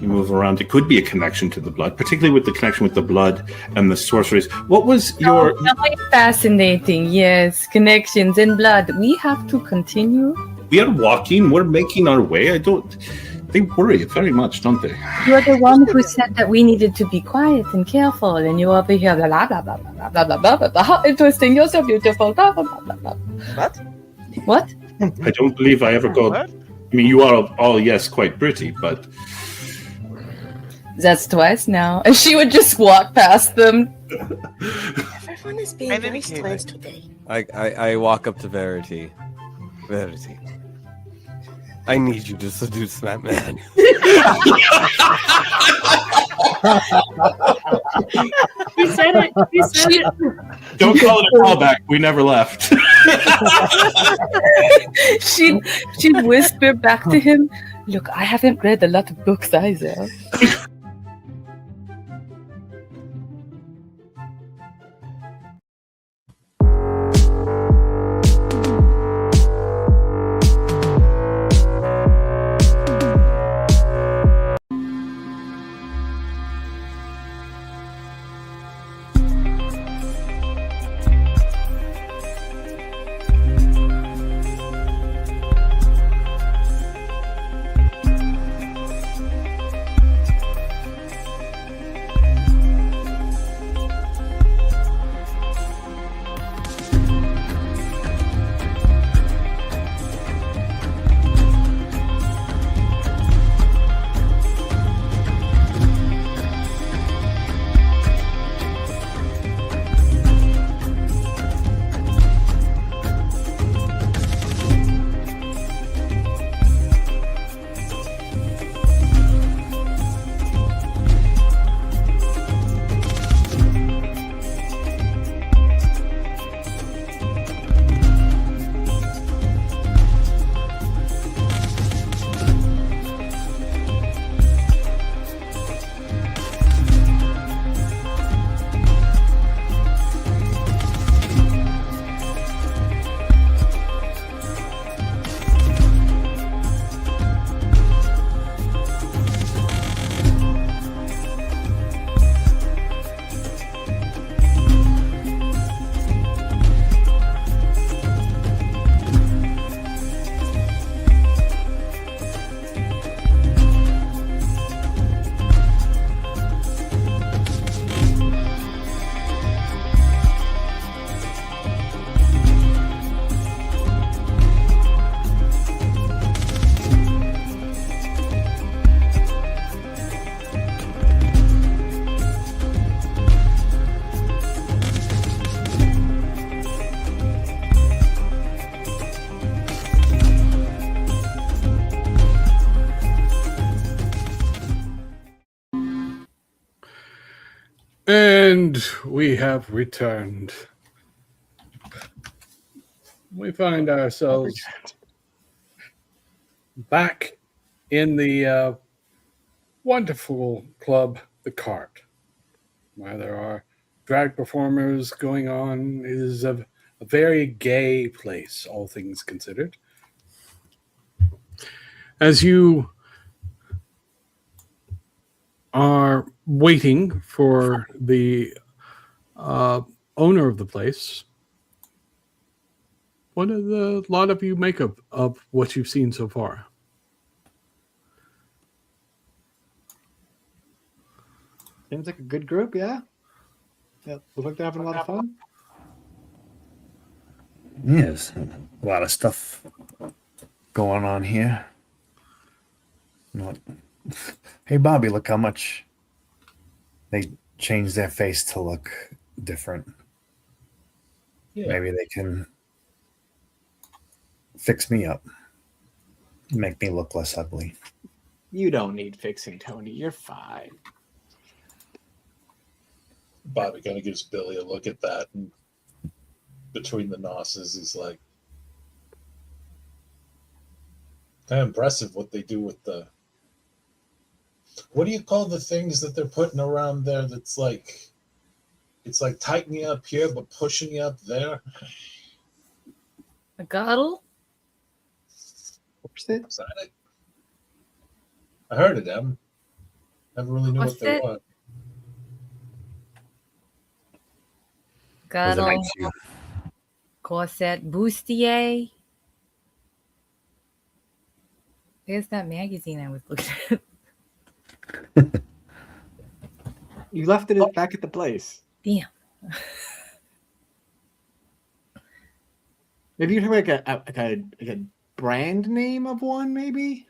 S7: you move around. It could be a connection to the blood, particularly with the connection with the blood and the sorceries. What was your...
S5: Very fascinating, yes. Connections in blood. We have to continue.
S7: We are walking. We're making our way. They worry very much, don't they?
S5: You're the one who said that we needed to be quiet and careful, and you're over here, blah, blah, blah, blah, blah, blah, blah, blah, blah, blah. How interesting. You're so beautiful. Blah, blah, blah, blah, blah. What?
S7: I don't believe I ever got... I mean, you are all, yes, quite pretty, but...
S5: That's twice now. And she would just walk past them.
S12: Everyone is being very strange today.
S13: I walk up to Verity. Verity. I need you to seduce that man.
S8: He said it. He said it.
S7: Don't call it a callback. We never left.
S5: She'd whisper back to him, "Look, I haven't read a lot of books either."
S1: And we have returned. We find ourselves back in the wonderful club, The Cart, where there are drag performers going on. It is a very gay place, all things considered. As you are waiting for the owner of the place, what do the lot of you make of what you've seen so far?
S2: Seems like a good group, yeah. Yeah, look like they're having a lot of fun.
S4: Yes, a lot of stuff going on here. What? Hey, Bobby, look how much they changed their face to look different.
S3: Yeah.
S4: Maybe they can fix me up, make me look less ugly.
S2: You don't need fixing, Tony. You're fine.
S3: Bobby kind of gives Billy a look at that, and between the nosses, he's like, kind of impressive what they do with the. What do you call the things that they're putting around there? That's like, it's like tightening you up here, but pushing you up there.
S5: A girdle?
S2: What's it?
S3: Is that it? I heard of them. Never really knew what they were.
S5: Girdle, corset, bustier. There's that magazine I was looking at.
S2: You left it back at the place.
S5: Damn.
S2: Maybe you're talking like a brand name of one, maybe?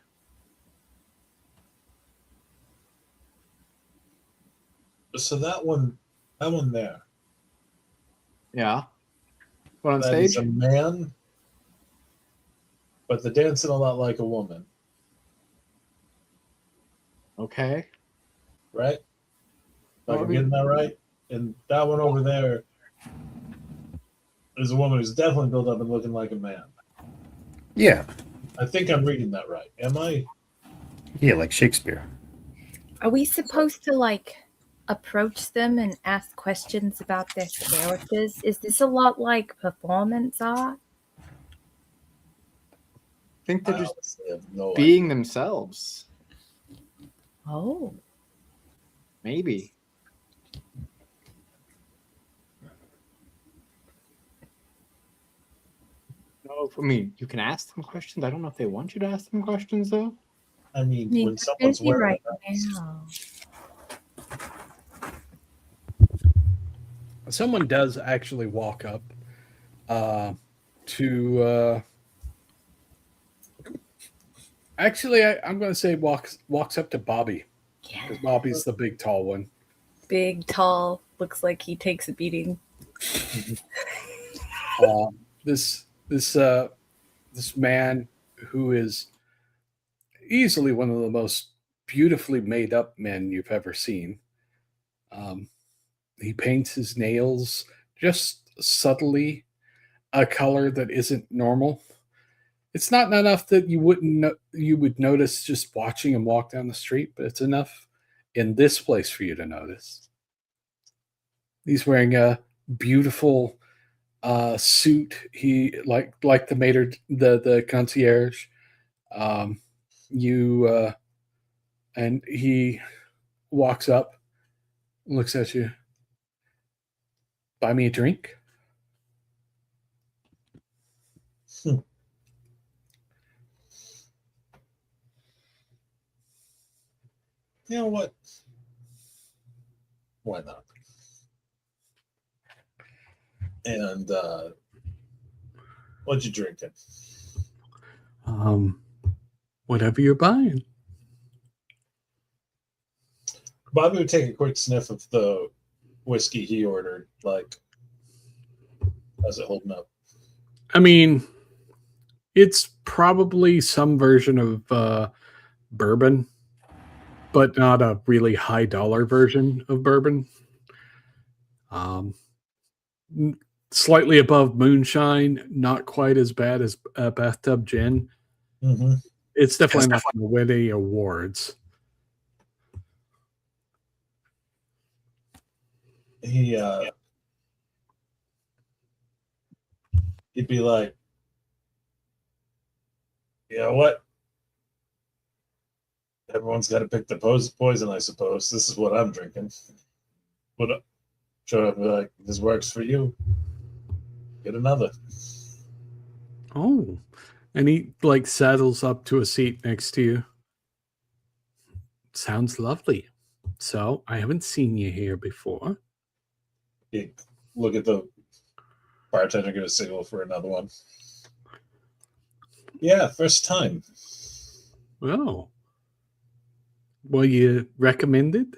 S3: So that one there.
S2: Yeah. What on
S3: That
S2: stage?
S3: is a man, but they're dancing a lot like a woman.
S2: Okay.
S3: Right? Like I'm getting that right? And that one over there is a woman who's definitely built up and looking like a man.
S4: Yeah.
S3: I think I'm reading that right. Am I?
S4: Yeah, like Shakespeare.
S5: Are we supposed to like approach them and ask questions about their characters? Is this a lot like performance art?
S2: I think they're just
S3: honestly have no
S2: being themselves.
S5: Oh.
S2: Maybe. No, I mean, you can ask them questions. I don't know if they want you to ask them questions, though.
S3: I mean,
S5: I mean,
S3: when someone's
S5: busy
S3: wearing
S5: right
S3: that,
S5: now.
S1: Someone does actually walk up to. Actually, I'm going to say walks up to Bobby, because Bobby's the big tall one.
S5: Big, tall, looks like he takes a beating.
S1: This man who is easily one of the most beautifully made up men you've ever seen. He paints his nails just subtly a color that isn't normal. It's not enough that you would notice just watching him walk down the street, but it's enough in this place for you to notice. He's wearing a beautiful suit. He like the mater, the concierge. And he walks up, looks at you. Buy me a drink.
S3: you know what? Why not? And what you drinking?
S1: Whatever you're buying.
S3: Bobby would take a quick sniff of the whiskey he ordered. Like, how's it holding up?
S1: I mean, it's probably some version of bourbon, but not a really high dollar version of bourbon. Slightly above moonshine, not quite as bad as bathtub gin.
S3: Mm-hmm.
S1: It's definitely not going to win any awards.
S3: He'd be like, you know what? Everyone's got to pick the poison, I suppose. This is what I'm drinking. But show up and be like, this works for you. Get another.
S1: Oh, and he like saddles up to a seat next to you. Sounds lovely. So I haven't seen you here before.
S3: You look at the bartender, give a signal for another one. Yeah, first time.
S1: Oh. Were you recommended?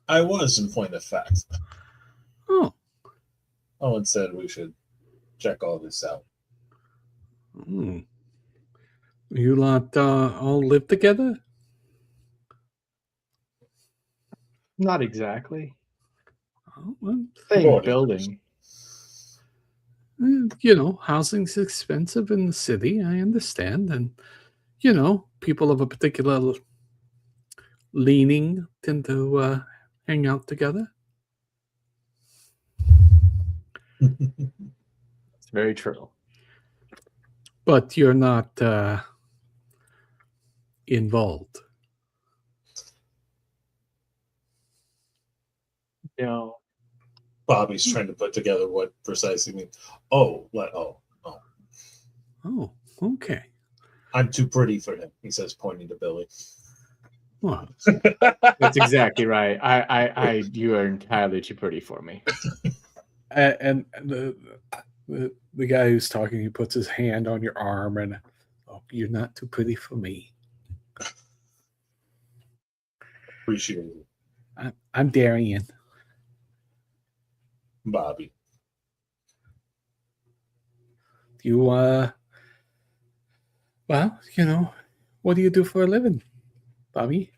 S3: I was, in point of fact.
S1: Oh.
S3: Owen said we should check all this out.
S1: Hmm. You lot all live together?
S2: Not exactly.
S1: Oh, well,
S2: Same building.
S1: you know, housing's expensive in the city. I understand. And, you know, people of a particular leaning tend to hang out together.
S2: It's very true.
S1: But you're not involved.
S2: No.
S3: Bobby's trying to put together what precisely means. Oh,
S1: Oh, okay.
S3: I'm too pretty for him, he says, pointing to Billy.
S1: Well,
S2: that's exactly right. You are entirely too pretty for me.
S1: And the guy who's talking, he puts his hand on your arm and, oh, you're not too pretty for me.
S3: Appreciate it.
S1: I'm Darian.
S3: Bobby.
S1: You, well, you know, what do you do for a living, Bobby?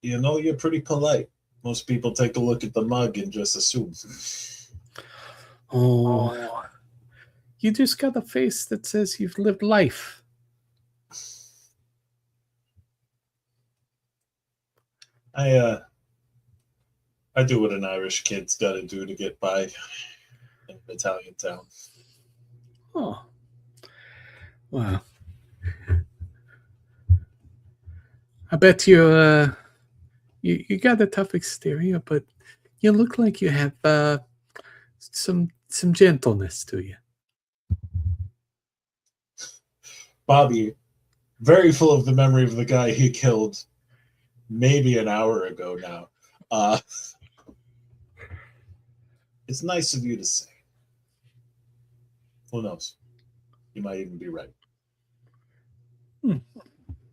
S3: You know, you're pretty polite. Most people take a look at the mug and just assume.
S1: Oh, you just got a face that says you've lived life.
S3: I do what an Irish kid's got to do to get by in an Italian town.
S1: Oh, wow. I bet you, you got a tough exterior, but you look like you have some gentleness to you.
S3: Bobby, very full of the memory of the guy he killed maybe an hour ago now. It's nice of you to say. Who knows? You might even be right.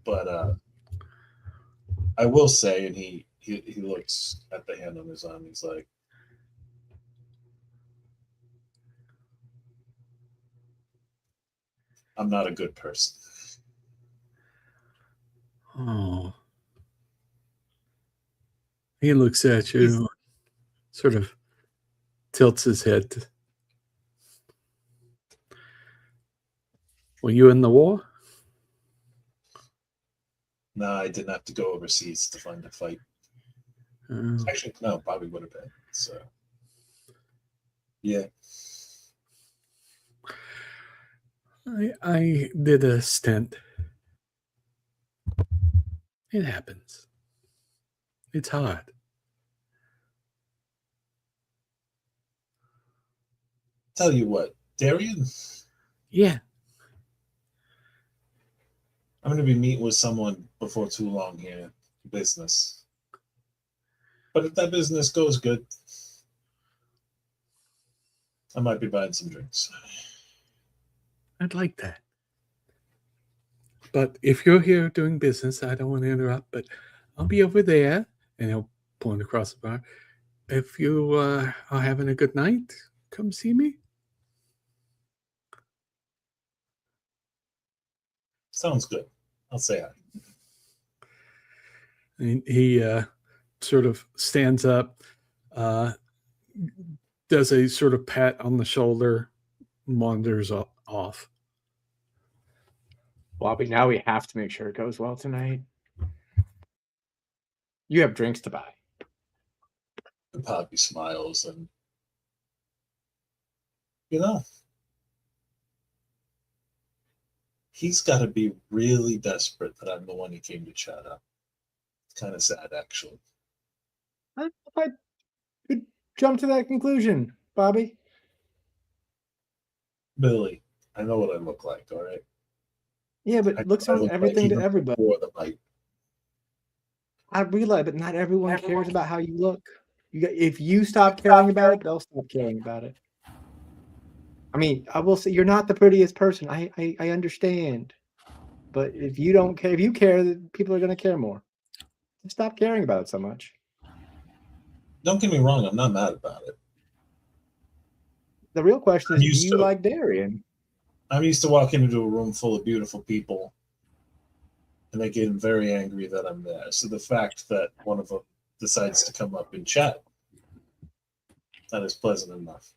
S3: But I will say, and he looks at the hand on his arm, he's like, I'm not a good person.
S1: Oh. He looks at you, sort of tilts his head. Were you in the war?
S3: No, I didn't have to go overseas to find a fight. Actually, no, Bobby would have been. So, yeah.
S1: I did a stint. It happens. It's hard.
S3: Tell you what, Darian?
S1: Yeah.
S3: I'm going to be meeting with someone before too long here. Business. But if that business goes good, I might be buying some drinks.
S1: I'd like that. But if you're here doing business, I don't want to interrupt, but I'll be over there, and he'll point across the bar. If you are having a good night, come see me.
S3: Sounds good. I'll say hi.
S1: And he sort of stands up, does a sort of pat on the shoulder, wanders off.
S2: Bobby, now we have to make sure it goes well tonight. You have drinks to buy.
S3: Bobby smiles and, you know, He's got to be really desperate that I'm the one he came to chat up. It's kind of sad, actually.
S2: I could jump to that conclusion, Bobby.
S3: Billy, I know what I look like, all right?
S2: Yeah, but looks aren't everything to everybody.
S3: Before the bite.
S2: I realize, but not everyone cares about how you look. If you stop caring about it, they'll stop caring about it. I mean, I will say you're not the prettiest person. I understand, but if you don't care, if you care, then people are going to care more. Stop caring about it so much.
S3: Don't get me wrong, I'm not mad about it.
S2: The real question is, do you like Darian?
S3: I'm used to walking into a room full of beautiful people, and they get very angry that I'm there. So the fact that one of them decides to come up and chat, that is pleasant enough.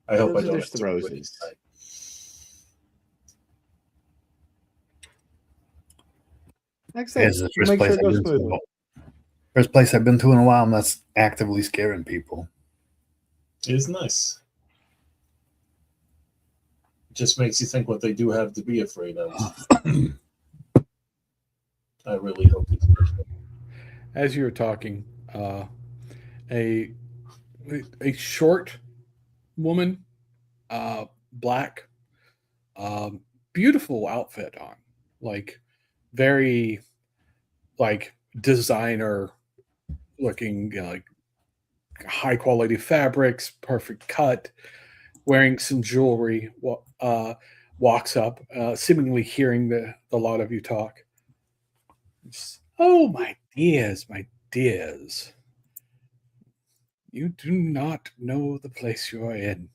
S3: I hope I don't have to ruin his night.
S2: Like I said, make sure it goes smoothly.
S4: First place I've been to in a while, and that's actively scaring people.
S3: It is nice. It just makes you think what they do have to be afraid of. I really hope it's perfect.
S1: As you were talking, a short woman, black, beautiful outfit on, like very like designer looking, like high quality fabrics, perfect cut, wearing some jewelry, walks up, seemingly hearing the lot of you talk. Oh, my dears, my dears. You do not know the place you are in.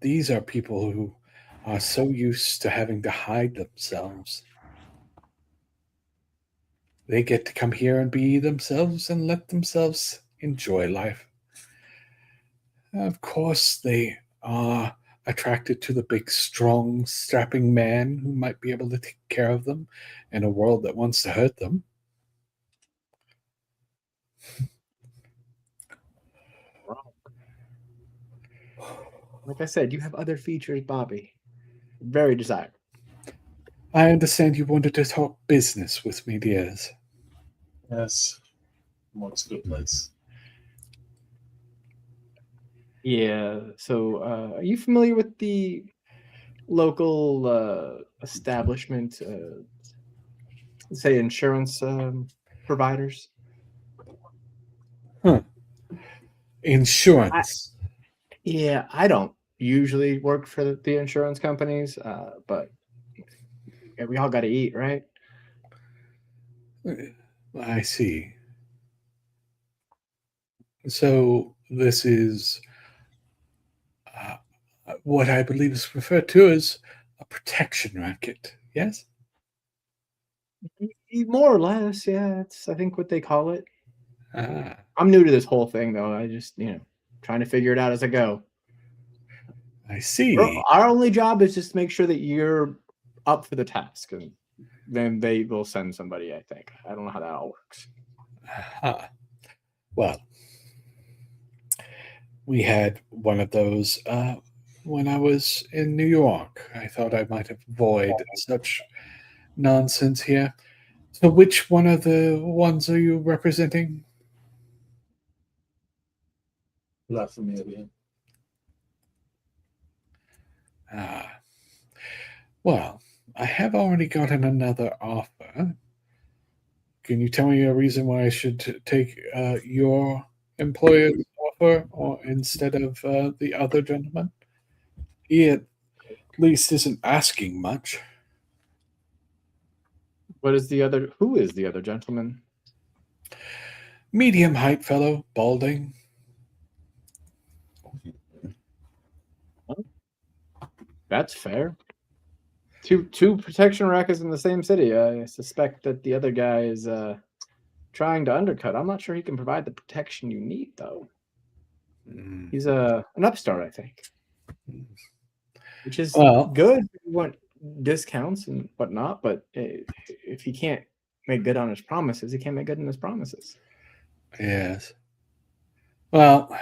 S1: These are people who are so used to having to hide themselves. They get to come here and be themselves and let themselves enjoy life. Of course, they are attracted to the big, strong, strapping man who might be able to take care of them in a world that wants to hurt them.
S2: Like I said, you have other features, Bobby. Very desirable.
S1: I understand you wanted to talk business with me, dears.
S3: Yes. What's a good place?
S2: Yeah. So, are you familiar with the local establishment, say insurance providers?
S1: Huh. Insurance.
S2: I don't usually work for the insurance companies, but we all got to eat, right?
S1: I see. So this is what I believe is referred to as a protection racket, yes?
S2: More or less, yeah. It's I think what they call it.
S1: Ah.
S2: I'm new to this whole thing, though. I just trying to figure it out as I go.
S1: I see.
S2: Our only job is just to make sure that you're up for the task, and then they will send somebody. I think I don't know how that all works.
S1: Well, we had one of those when I was in New York. I thought I might avoid such nonsense here. So which one of the ones are you representing?
S3: La Familia.
S1: Well, I have already gotten another offer. Can you tell me a reason why I should take your employer's offer instead of the other gentleman? He at least isn't asking much.
S2: Who is the other gentleman?
S1: Medium height fellow, balding.
S2: That's fair. Two protection rackets in the same city. I suspect that the other guy is trying to undercut. I'm not sure he can provide the protection you need, though. He's an upstart, I think, which is good if you want discounts and whatnot. But if he can't make good on his promises, he can't make good on his promises.
S1: Yes. Well,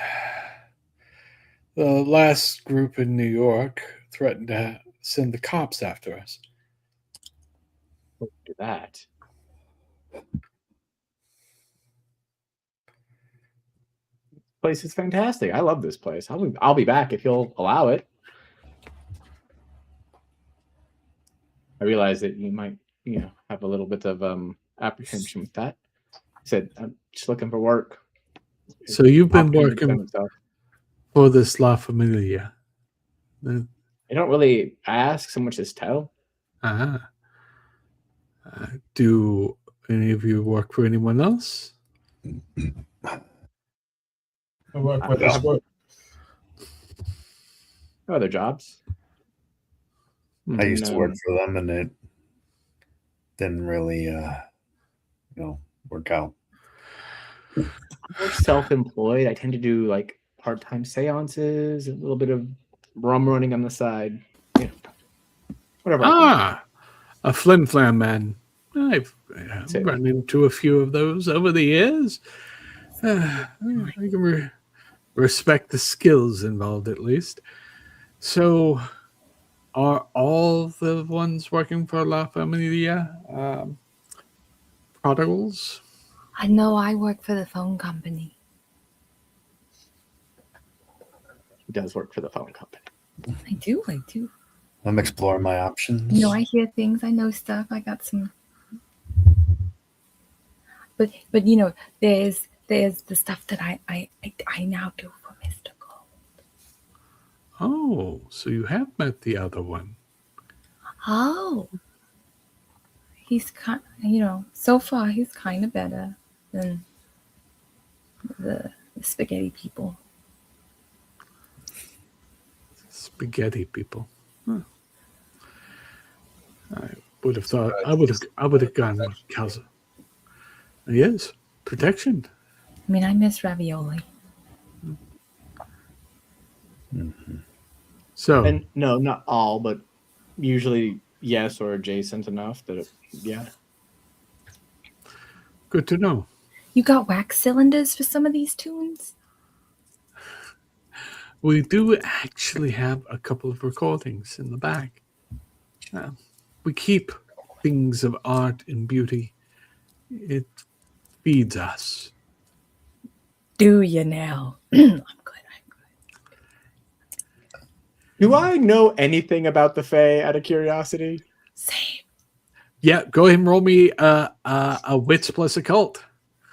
S1: the last group in New York threatened to send the cops after us.
S2: Look at that. Place is fantastic. I love this place. I'll be back if you'll allow it. I realize that you might, have a little bit of apprehension with that. I said, I'm just looking for work.
S1: So you've been
S2: Opportunity
S1: working
S2: present itself.
S1: for this La Familia.
S2: I don't really ask so much as tell.
S1: Do any of you work for anyone else?
S3: I work with this work.
S2: Other jobs.
S4: I used to work
S2: And,
S4: for them, and it didn't really, work out.
S2: more self-employed. I tend to do like part-time seances, a little bit of rum running on the side. Whatever.
S1: A flim-flam man. I've run into a few of those over the years. I can respect the skills involved, at least. So, are all the ones working for La Familia prodigals?
S5: I know I work for the phone company.
S2: He does work for the phone company.
S5: I do.
S4: I'm exploring my options.
S5: I hear things. I know stuff. I got some. But there's the stuff that I now do for Mr. Gold.
S1: Oh, so you have met the other one.
S5: Oh. He's kind, so far he's kind of better than the spaghetti people.
S1: Spaghetti people. Huh. I would have thought I would have gone with Calza. Yes, protection.
S5: I mean, I miss ravioli.
S4: Mm-hmm.
S1: So,
S2: And no, not all, but usually yes or adjacent enough that
S1: good to know.
S5: You got wax cylinders for some of these tunes?
S1: We do actually have a couple of recordings in the back. We keep things of art and beauty. It feeds us.
S5: Do you now?
S2: Do I know anything about the Fae out of curiosity?
S5: Same.
S1: Yeah, go ahead and roll me a wits plus occult.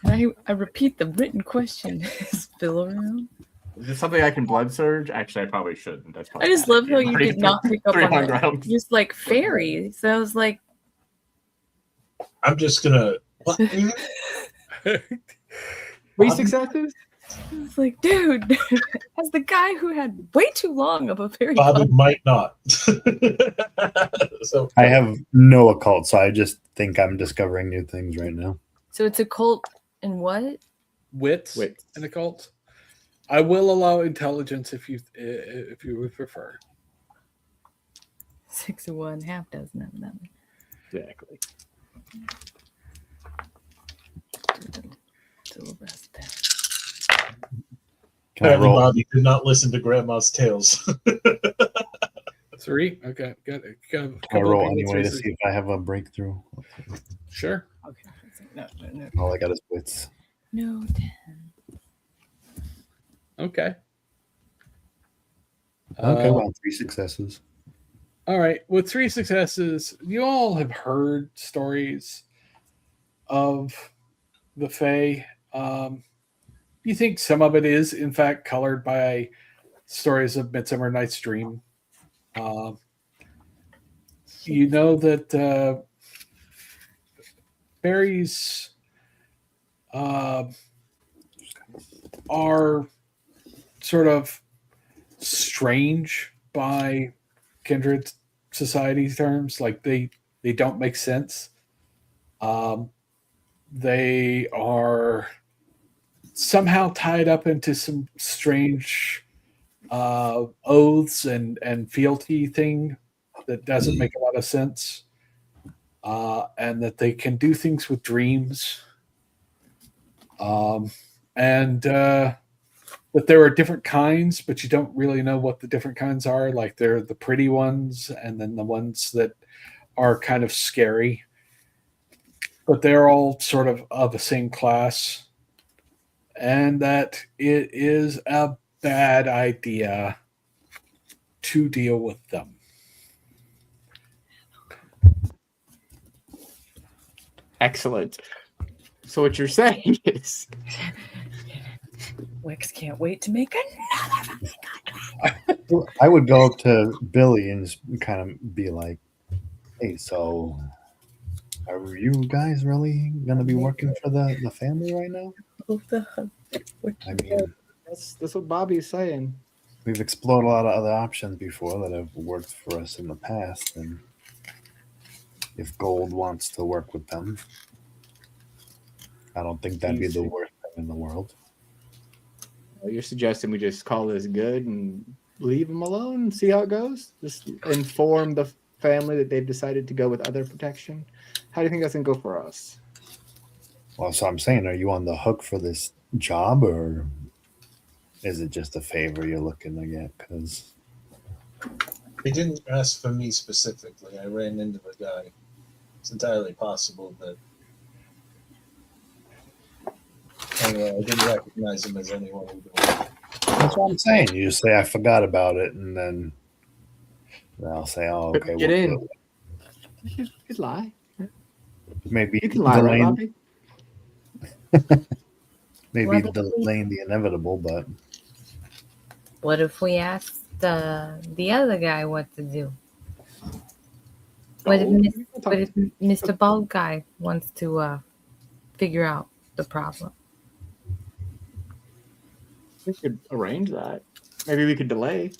S5: And I repeat the written question. Spill around.
S2: Is this something I can blood surge? Actually, I probably shouldn't. That's
S5: I just love how you did not pick up on
S2: on
S5: that. Just like fairies. So I was like,
S3: I'm just gonna. What?
S2: 3 successes?
S5: It's like, dude, as the guy who had way too long of a fairy.
S3: Bobby might not. So
S4: I have no occult, so I just think I'm discovering new things right now.
S5: So it's occult and what?
S1: Wits and occult. I will allow intelligence if you would prefer.
S5: 6 of one, half dozen of another.
S2: Exactly.
S3: Apparently, Bobby did not listen to Grandma's tales.
S1: 3? Okay. Got it.
S4: Can I roll anyway to see if I have a breakthrough?
S1: Sure.
S5: Okay. No.
S4: All I got is wits.
S5: No, 10.
S1: Okay.
S4: Okay, well, 3 successes.
S1: All right. With 3 successes, you all have heard stories of the Fae. You think some of it is, in fact, colored by stories of Midsummer Night's Dream. You know that fairies are sort of strange by Kindred society terms. Like they don't make sense. They are somehow tied up into some strange oaths and fealty thing that doesn't make a lot of sense, and that they can do things with dreams, and that there are different kinds, but you don't really know what the different kinds are. Like they're the pretty ones, and then the ones that are kind of scary. But they're all sort of the same class, and that it is a bad idea to deal with them.
S2: Excellent. So what you're saying is,
S5: Wix can't wait to make another.
S4: I would go up to Billy and just kind of be like, "Hey, so are you guys really going to be working for the family right now?" I mean,
S2: that's what Bobby's saying.
S4: we've explored a lot of other options before that have worked for us in the past, and if Gold wants to work with them, I don't think that'd be the worst thing in the world.
S2: Well, you're suggesting we just call this good and leave them alone and see how it goes? Just inform the family that they've decided to go with other protection? How do you think that's going to go for us?
S4: Well, so I'm saying, are you on the hook for this job, or is it just a favor you're looking to get? Because
S3: They didn't ask for me specifically. I ran into the guy. It's entirely possible that anyway, I didn't recognize him as anyone who did.
S4: that's what I'm saying. You just say, "I forgot about it," and then I'll say, "Oh, okay."
S2: Get
S4: we'll
S2: in.
S4: do it.
S2: You could lie.
S4: Maybe
S2: You can lie, right, Bobby?
S4: maybe delaying the inevitable, but
S5: What if we asked the other guy what to do? What if Mr. Bald Guy wants to figure out the problem?
S2: We could arrange that. Maybe we could delay.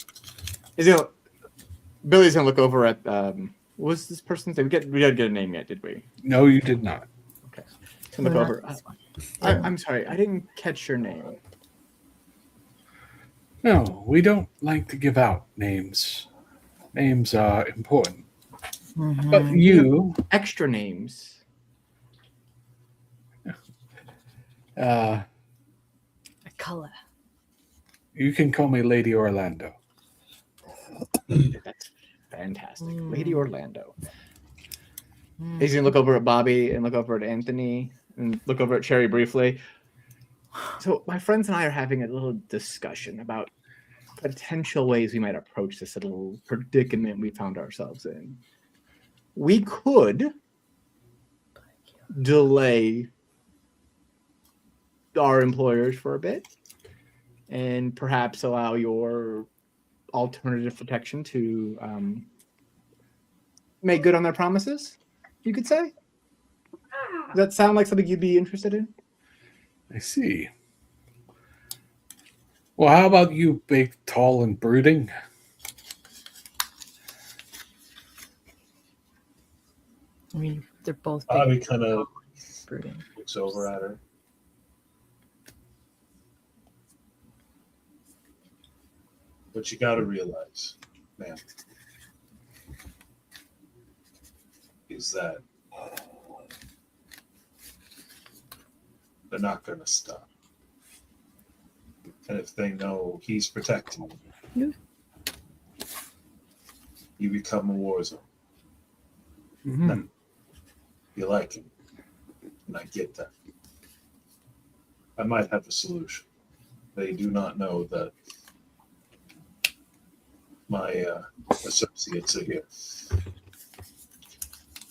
S2: Billy's gonna look over at what was this person's name? We didn't get a name yet, did we?
S1: No, you did not.
S2: Okay. Look over. I'm sorry, I didn't catch your name.
S1: No, we don't like to give out names. Names are important.
S5: Mm-hmm.
S1: But you,
S2: extra names.
S5: A color.
S1: You can call me Lady Orlando.
S2: That's fantastic. Lady Orlando. He's gonna look over at Bobby and look over at Anthony and look over at Cherry briefly. So my friends and I are having a little discussion about potential ways we might approach this little predicament we found ourselves in. We could delay our employers for a bit and perhaps allow your alternative protection to make good on their promises, you could say. Does that sound like something you'd be interested in?
S1: I see. Well, how about you, big, tall, and brooding?
S5: I mean, they're both
S3: Bobby
S5: big.
S3: kind of
S5: Brooding.
S3: looks over at her. But you got to realize, man, is that they're not going to stop. And if they know he's protecting you, you become a war zone.
S1: Mm-hmm.
S3: You like him, and I get that. I might have a solution. They do not know that my associates are here.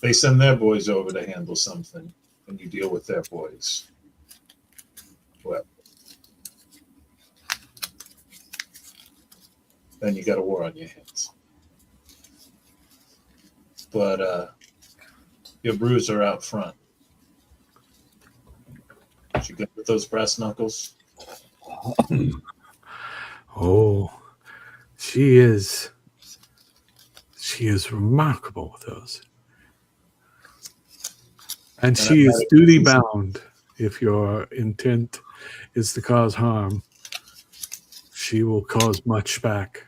S3: They send their boys over to handle something, and you deal with their boys. Well, then you got a war on your hands. But your bruiser out front. Did you get with those brass knuckles?
S1: Oh, she is remarkable with those. And she is duty bound. If your intent is to cause harm, she will cause much back.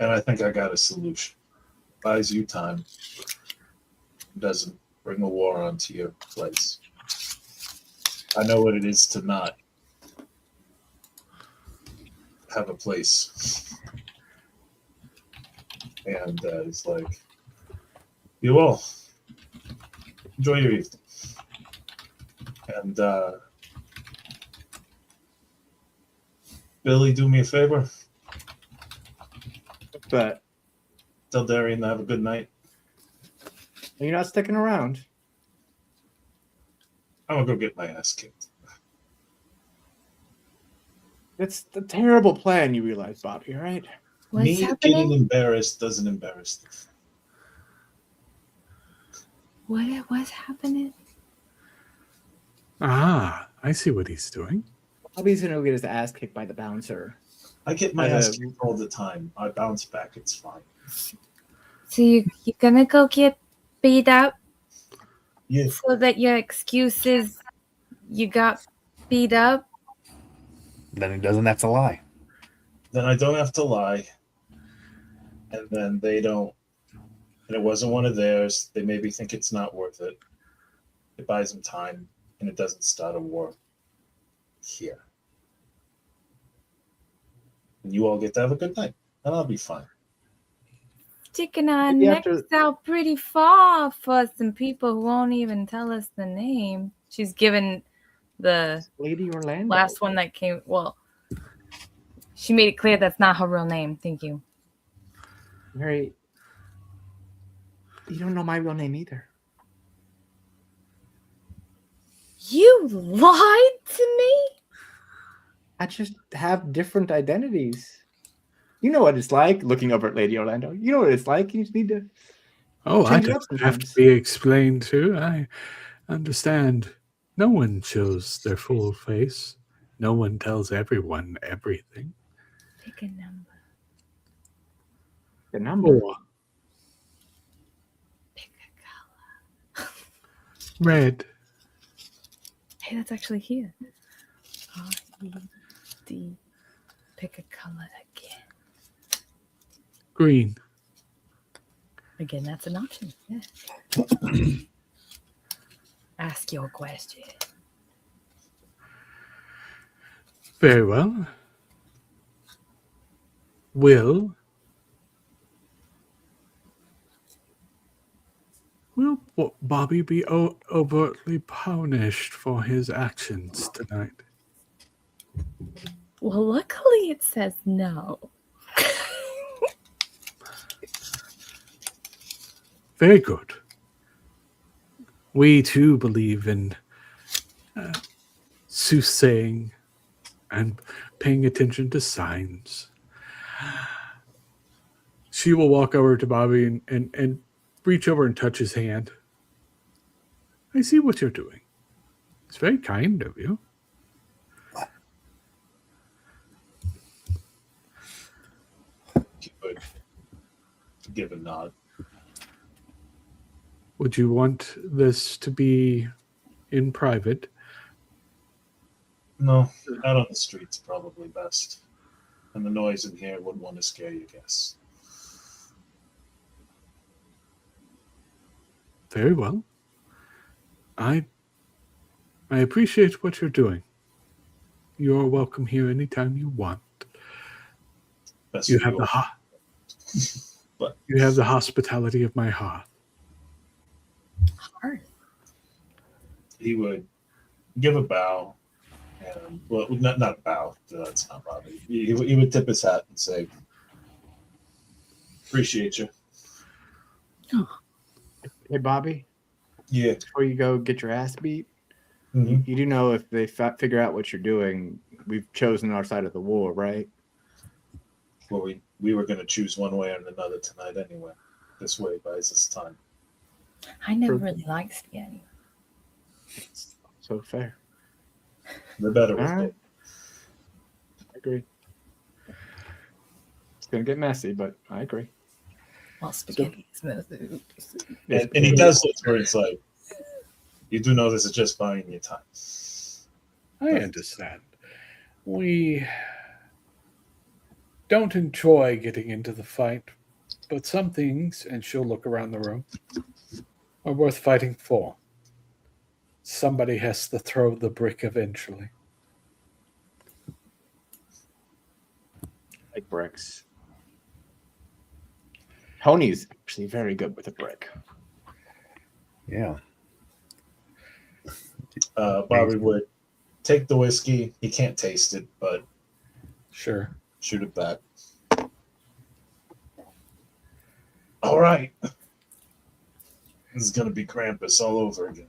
S3: And I think I got a solution. Buys you time. Doesn't bring a war onto your place. I know what it is to not have a place. And it's like, you all enjoy your evening. And Billy, do me a favor.
S2: But
S3: Tell Darian to have a good night.
S2: you're not sticking around.
S3: I'm gonna go get my ass kicked.
S2: It's the terrible plan, you realize, Bobby, right?
S5: What's
S3: Me
S5: happening?
S3: getting embarrassed doesn't embarrass them.
S5: What's happening?
S1: Ah, I see what he's doing.
S2: Bobby's gonna get his ass kicked by the bouncer.
S3: I get my ass kicked all the time. I bounce back. It's fine.
S5: So you're gonna go get beat up
S3: Yeah.
S5: so that your excuse is you got beat up?
S4: Then he doesn't have to lie.
S3: Then I don't have to lie. And then they don't. And it wasn't one of theirs. They maybe think it's not worth it. It buys them time, and it doesn't start a war here. And you all get to have a good night, and I'll be fine.
S5: Sticking our
S2: Maybe
S5: necks
S2: after-
S5: out pretty far for some people who won't even tell us the name. She's given the
S2: Lady Orlando.
S5: last one that came. Well, she made it clear that's not her real name. Thank you.
S2: Mary, you don't know my real name either.
S5: You lied to me?
S2: I just have different identities. You know what it's like looking over at Lady Orlando. You know what it's like. You just need to.
S1: Oh, I
S2: change it up
S1: don't have to
S2: sometimes.
S1: be explained to. I understand. No one shows their full face. No one tells everyone everything.
S5: Pick a number.
S2: The number.
S1: 4.
S5: Pick a color.
S1: Red.
S5: Hey, that's actually here. R-E-D. Pick a color again.
S1: Green.
S5: Again, that's an option. Yeah. Ask your question.
S1: Very well. Will Bobby be overtly punished for his actions tonight?
S5: Well, luckily it says no.
S1: Very good. We too believe in soothsaying and paying attention to signs. She will walk over to Bobby and reach over and touch his hand. I see what you're doing. It's very kind of you.
S3: He would give a nod.
S1: Would you want this to be in private?
S3: No, out on the streets probably best. And the noise in here wouldn't want to scare your guests.
S1: Very well. I appreciate what you're doing. You're welcome here anytime you want.
S3: Best
S1: You
S3: for
S1: have
S3: you
S1: the
S3: all. But
S1: you have the hospitality of my heart.
S5: Hard.
S3: he would give a bow, and well, not a bow. That's not Bobby. He would tip his hat and say, "Appreciate you."
S2: Hey, Bobby.
S3: Yeah.
S2: Before you go get your ass beat,
S3: Mhm.
S2: you do know if they figure out what you're doing, we've chosen our side of the war, right?
S3: Well, we were going to choose one way or another tonight anyway. This way buys us time.
S5: I never really liked spaghetti.
S2: So fair.
S3: They're better with
S2: All right.
S3: it.
S2: I agree. It's gonna get messy, but I agree.
S5: Well, spaghetti smells.
S3: And he does it where it's like, you do know this is just buying you time.
S1: I understand. We don't enjoy getting into the fight, but some things, and she'll look around the room, are worth fighting for. Somebody has to throw the brick eventually.
S2: Like bricks. Tony's actually very good with a brick.
S4: Yeah.
S3: Bobby would take the whiskey. He can't taste it, but
S1: Sure.
S3: shoot it back. All right. This is going to be Krampus all over again.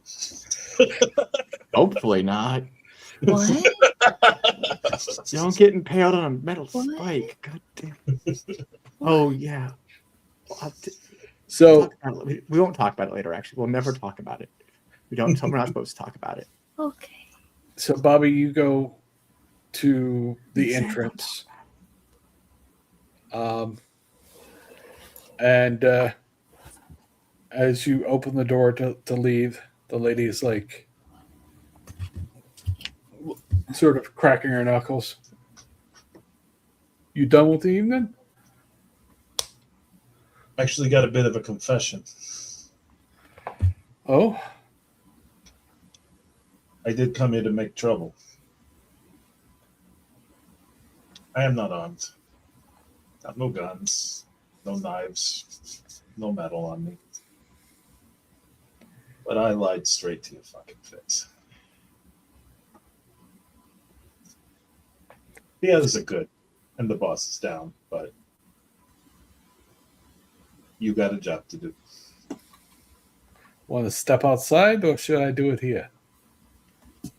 S2: Hopefully not.
S5: What?
S2: You don't get impaled on a metal spike. God damn. Oh, yeah.
S1: So
S2: we won't talk about it later, actually. We'll never talk about it. We're not supposed to talk about it.
S5: Okay.
S1: So, Bobby, you go to the entrance. And as you open the door to leave, the lady is like sort of cracking her knuckles. You done with the evening?
S3: Actually got a bit of a confession.
S1: Oh?
S3: I did come here to make trouble. I am not armed. Got no guns, no knives, no metal on me. But I lied straight to your fucking face. The others are good, and the boss is down, but you got a job to do.
S1: Want to step outside, or should I do it here?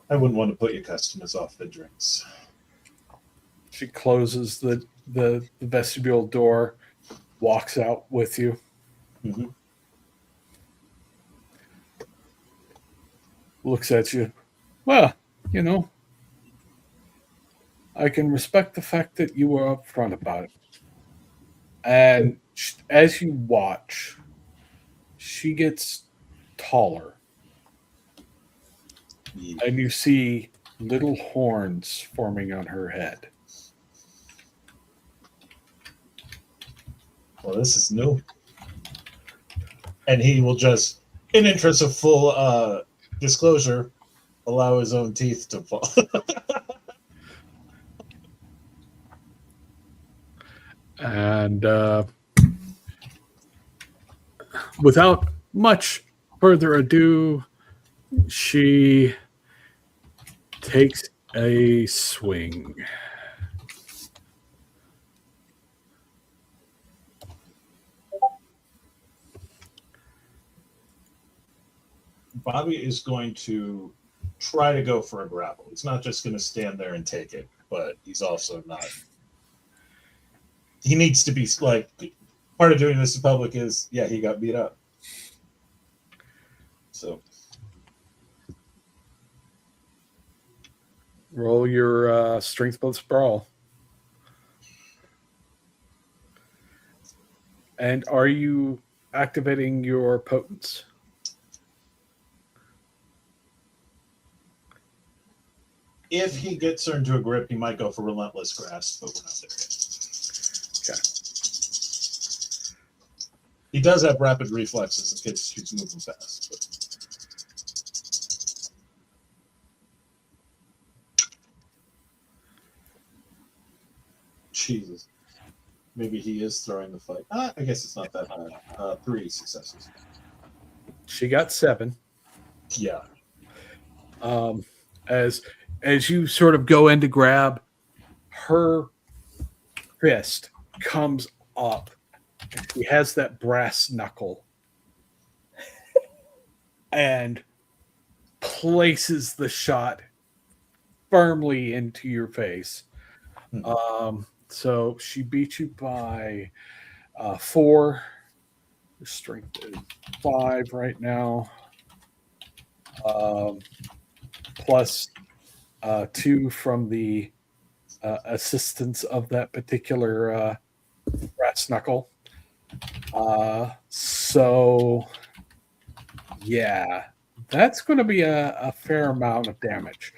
S3: I wouldn't want to put your customers off their drinks.
S1: She closes the vestibule door, walks out with you.
S3: Mm-hmm.
S1: Looks at you. Well, you know, I can respect the fact that you were upfront about it. And as you watch, she gets taller. And you see little horns forming on her head.
S3: Well, this is new. And he will just, in interest of full disclosure, allow his own teeth to fall.
S1: And without much further ado, she takes a swing.
S3: Bobby is going to try to go for a grapple. He's not just going to stand there and take it, but he's also not. He needs to be like, part of doing this in public is, yeah, he got beat up. So
S1: roll your strength plus brawl. And are you activating your potence?
S3: if he gets her into a grip, he might go for relentless grasp, but we're not there yet.
S1: Okay.
S3: He does have rapid reflexes in case she's moving fast. But... Jesus. Maybe he is throwing the fight. I guess it's not that high. 3 successes.
S1: She got 7.
S3: Yeah.
S1: As you sort of go in to grab, her fist comes up. She has that brass knuckle and places the shot firmly into your face. So she beat you by 4. Your strength is 5 right now. Plus 2 from the assistance of that particular brass knuckle. So yeah, that's going to be a fair amount of damage.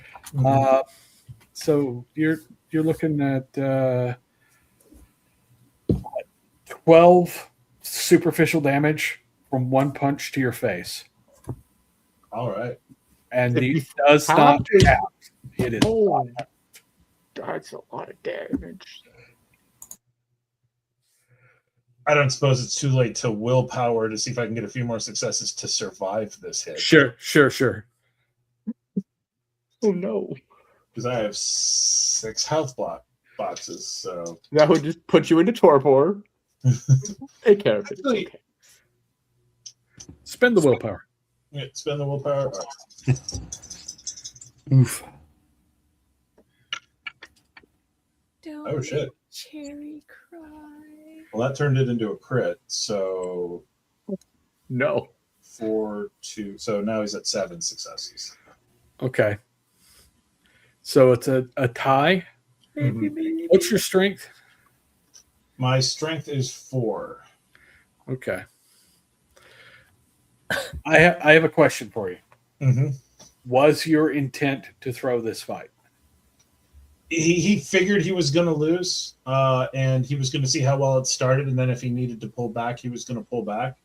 S1: So you're looking at 12 superficial damage from one punch to your face.
S3: All right.
S1: And it does not tap. It is.
S2: Oh, that's a lot of damage.
S3: I don't suppose it's too late to willpower to see if I can get a few more successes to survive this hit.
S1: Sure.
S2: Oh no.
S3: Because I have 6 health boxes, so
S2: that would just put you into torpor. Take care of it. It's okay.
S1: Spend the willpower.
S3: Yeah, spend the willpower.
S1: Oof.
S3: Oh shit.
S8: Cherry cry.
S3: Well, that turned it into a crit, so
S2: no.
S3: 4, 2. So now he's at 7 successes.
S1: Okay. So it's a tie.
S3: Mm-hmm.
S1: What's your strength?
S3: My strength is 4.
S1: Okay. I have a question for you.
S3: Mm-hmm.
S1: Was your intent to throw this fight?
S3: He figured he was going to lose, and he was going to see how well it started, and then if he needed to pull back, he was going to pull back.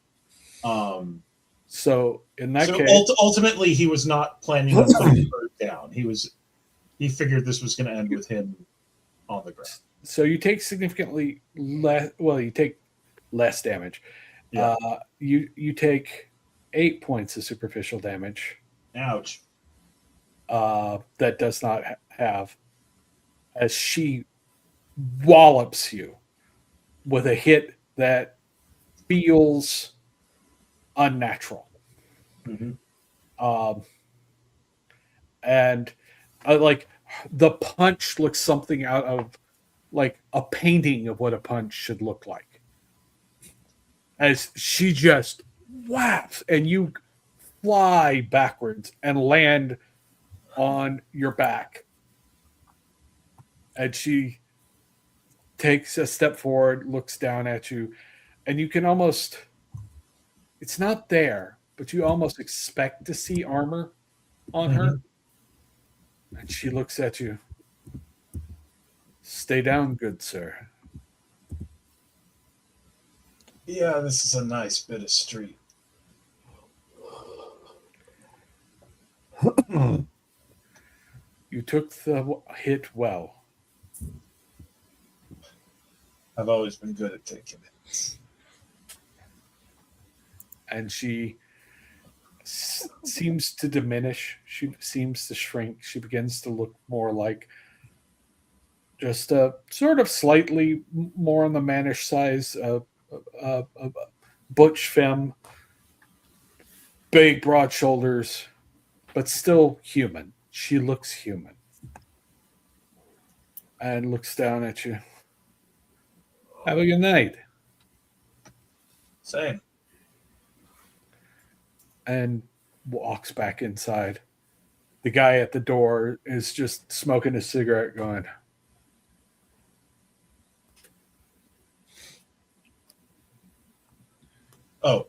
S1: So in that case,
S3: ultimately, he was not planning on putting Bird down. He figured this was going to end with him on the ground.
S1: So you take significantly less. Well, you take less damage.
S3: Yeah.
S1: You take 8 points of superficial damage.
S3: Ouch.
S1: That does not have, as she wallops you with a hit that feels unnatural.
S3: Mm-hmm.
S1: And like the punch looks something out of like a painting of what a punch should look like. As she just whaps and you fly backwards and land on your back. And she takes a step forward, looks down at you, and you can almost, it's not there, but you almost expect to see armor on her. And she looks at you. Stay down, good sir.
S3: Yeah, this is a nice bit of street.
S1: You took the hit well.
S3: I've always been good at taking it.
S1: And she seems to diminish. She seems to shrink. She begins to look more like just a sort of slightly more on the mannish size, butch femme, big, broad shoulders, but still human. She looks human. And looks down at you. Have a good night.
S3: Same.
S1: And walks back inside. The guy at the door is just smoking a cigarette going,
S3: oh,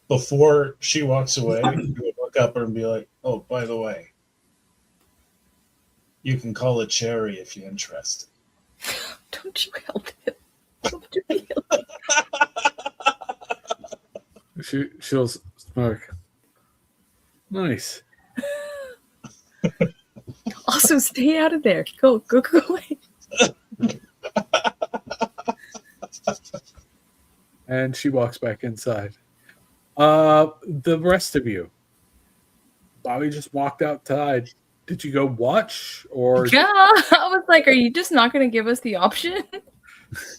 S3: before she walks away, you would look up and be like, oh, by the way, you can call it Cherry if you're interested.
S5: Don't you help him.
S1: She'll smirk. Nice.
S5: Also, stay out of there. Go away.
S1: And she walks back inside. The rest of you. Bobby just walked outside. Did you go watch or?
S5: Yeah, I was like, are you just not going to give us the option?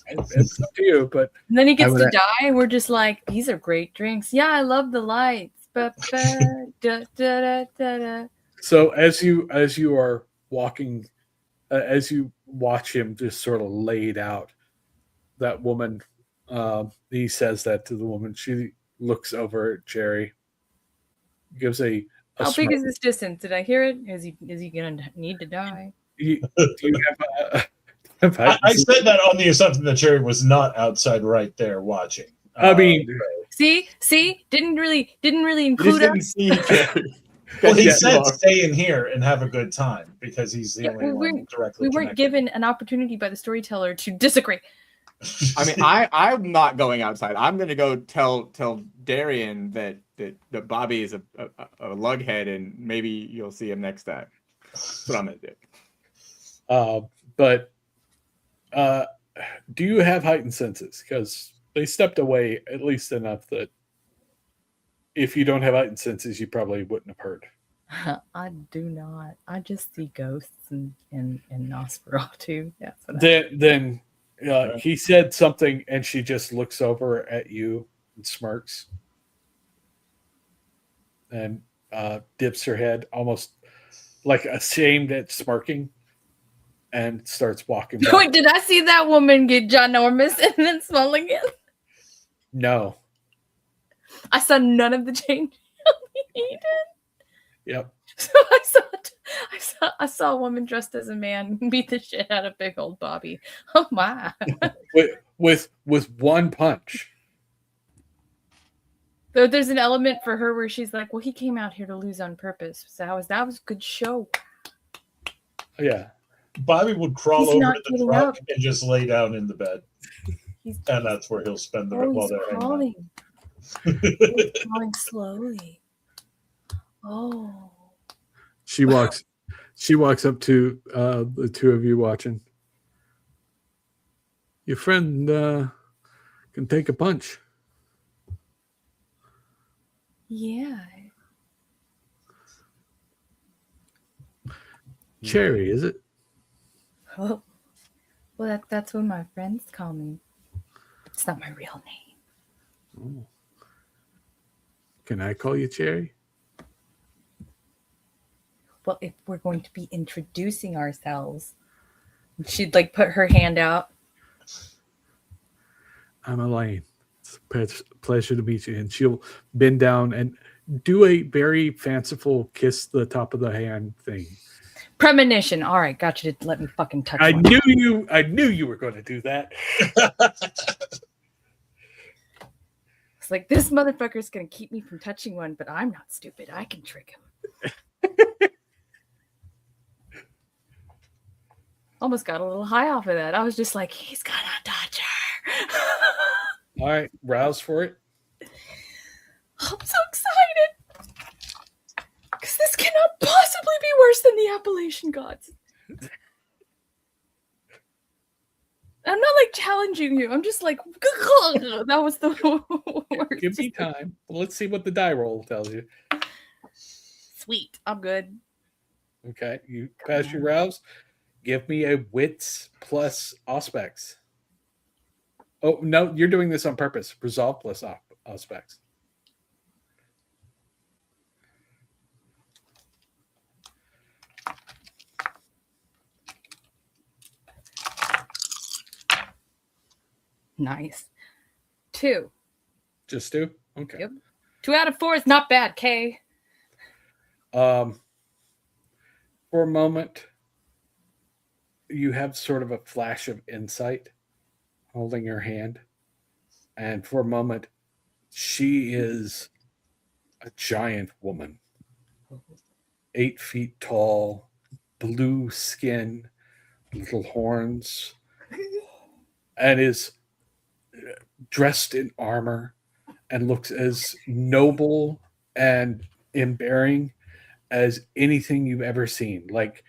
S1: It's up to you, but.
S5: And then he gets to die. We're just like, these are great drinks. Yeah, I love the lights. So
S1: as you are walking, as you watch him just sort of laid out, that woman, he says that to the woman. She looks over at Jerry, gives a
S5: how big is this distance? Did I hear it? Is he gonna need to die?
S1: Do you have
S3: I said that on the assumption that Jerry was not outside right there watching.
S1: I mean,
S5: see, didn't really include us.
S3: Well, he said stay in here and have a good time because he's the only one directly.
S5: We weren't given an opportunity by the storyteller to disagree.
S2: I mean, I'm not going outside. I'm gonna go tell Darian that Bobby is a lughead, and maybe you'll see him next time. That's what I'm gonna do.
S1: But do you have heightened senses? Because they stepped away at least enough that if you don't have heightened senses, you probably wouldn't have heard.
S5: I do not. I just see ghosts and Nosferatu. That's what
S1: Then he said something, and she just looks over at you and smirks, and dips her head, almost like ashamed at smirking, and starts walking back.
S5: Wait, did I see that woman get ginormous and then small again?
S1: No.
S5: I saw none of the change he did.
S1: Yep.
S5: So I saw a woman dressed as a man beat the shit out of big old Bobby. Oh my!
S1: with one punch.
S5: Though there's an element for her where she's like, "Well, he came out here to lose on purpose." So that was a good show.
S1: Yeah.
S3: Bobby would crawl
S5: He's
S3: over
S5: not
S3: to the
S5: getting
S3: truck
S5: up.
S3: and just lay down in the bed, and that's where he'll spend the while they're hanging out.
S5: Crawling. He's crawling slowly. Oh.
S1: She walks up to the two of you watching. Your friend can take a punch.
S5: Yeah.
S1: Cherry, is it?
S5: Oh. Well, that's what my friends call me. It's not my real name.
S1: Oh. Can I call you Cherry?
S5: Well, if we're going to be introducing ourselves, she'd like put her hand out.
S1: I'm Elaine. It's a pleasure to meet you. And she'll bend down and do a very fanciful kiss the top of the hand thing.
S5: Premonition. All right, got you to let me fucking touch
S1: I
S5: one.
S1: knew you were going to do that.
S5: It's like, this motherfucker's going to keep me from touching one, but I'm not stupid. I can trick him. Almost got a little high off of that. I was just like, he's gonna touch her.
S1: All right, rouse for it.
S5: I'm so excited. Because this cannot possibly be worse than the Appalachian Gods. I'm not like challenging you. I'm just like, that was the worst.
S1: Give me time. Let's see what the die roll tells you.
S5: Sweet. I'm good.
S1: Okay, you pass your rouse. Give me a wits plus auspex. Oh, no, you're doing this on purpose. Resolve plus auspex.
S5: Nice. 2.
S1: Just 2? Okay.
S5: Yep. 2 out of 4 is not bad, Kay.
S1: For a moment, you have sort of a flash of insight holding her hand. And for a moment, she is a giant woman. 8 feet tall, blue skin, little horns, and is dressed in armor and looks as noble and embarrassing as anything you've ever seen. Like,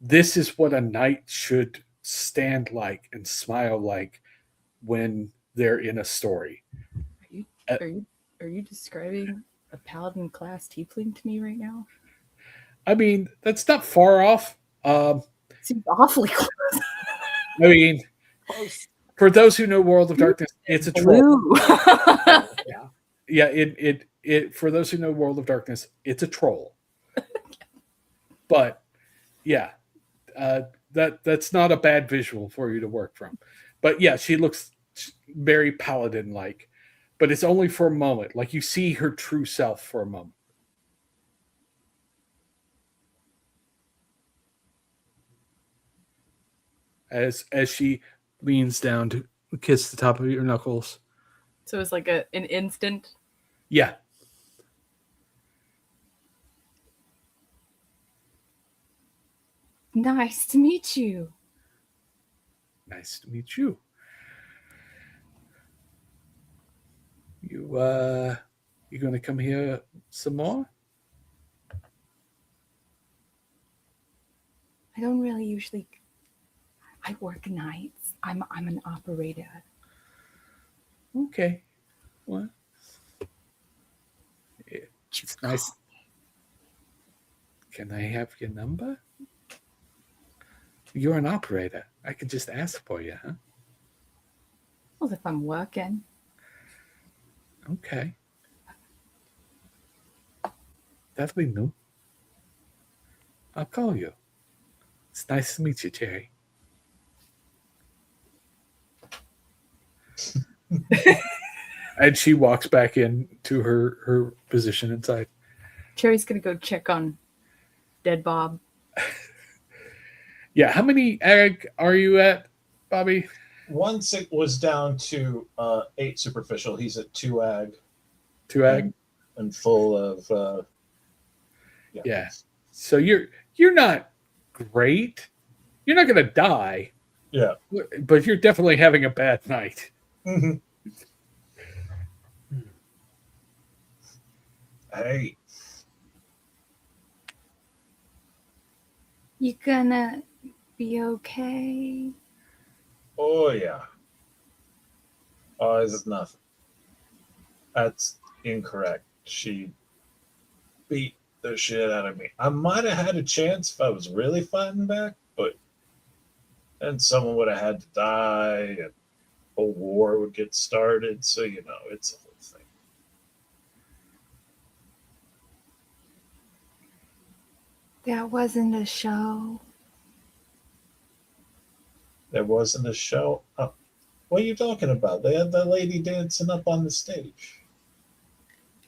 S1: this is what a knight should stand like and smile like when they're in a story.
S5: Are you describing a paladin class tiefling to me right now?
S1: I mean, that's not far off.
S5: Seems awfully close.
S1: I mean, for those who know World of Darkness, it's a troll. Yeah, it for those who know World of Darkness, it's a troll. But yeah, that's not a bad visual for you to work from. But yeah, she looks very paladin-like, but it's only for a moment. Like, you see her true self for a moment. As she leans down to kiss the top of your knuckles.
S5: So it's like an instant.
S1: Yeah.
S5: Nice to meet you.
S1: Nice to meet you. You gonna come here some more?
S5: I don't really usually. I work nights. I'm an operator.
S1: Okay. Well, it's nice. Can I have your number? You're an operator. I could just ask for you, huh?
S5: Well, if I'm working.
S1: Okay. That'll be new. I'll call you. It's nice to meet you, Terry. And she walks back into her position inside.
S5: Cherry's gonna go check on dead Bob.
S1: Yeah, how many ag are you at, Bobby?
S3: Once it was down to 8 superficial, he's at 2 ag.
S1: 2 ag?
S3: And full of
S1: Yeah. So you're not great. You're not gonna die.
S3: Yeah.
S1: But you're definitely having a bad night.
S3: Mm-hmm. Hey.
S5: You gonna be okay?
S3: Oh yeah. Oh, this is nothing. That's incorrect. She beat the shit out of me. I might have had a chance if I was really fighting back, but then someone would have had to die and a war would get started. So, you know, it's a whole thing.
S5: That wasn't a show.
S3: There wasn't a show. Oh, what are you talking about? They had that lady dancing up on the stage.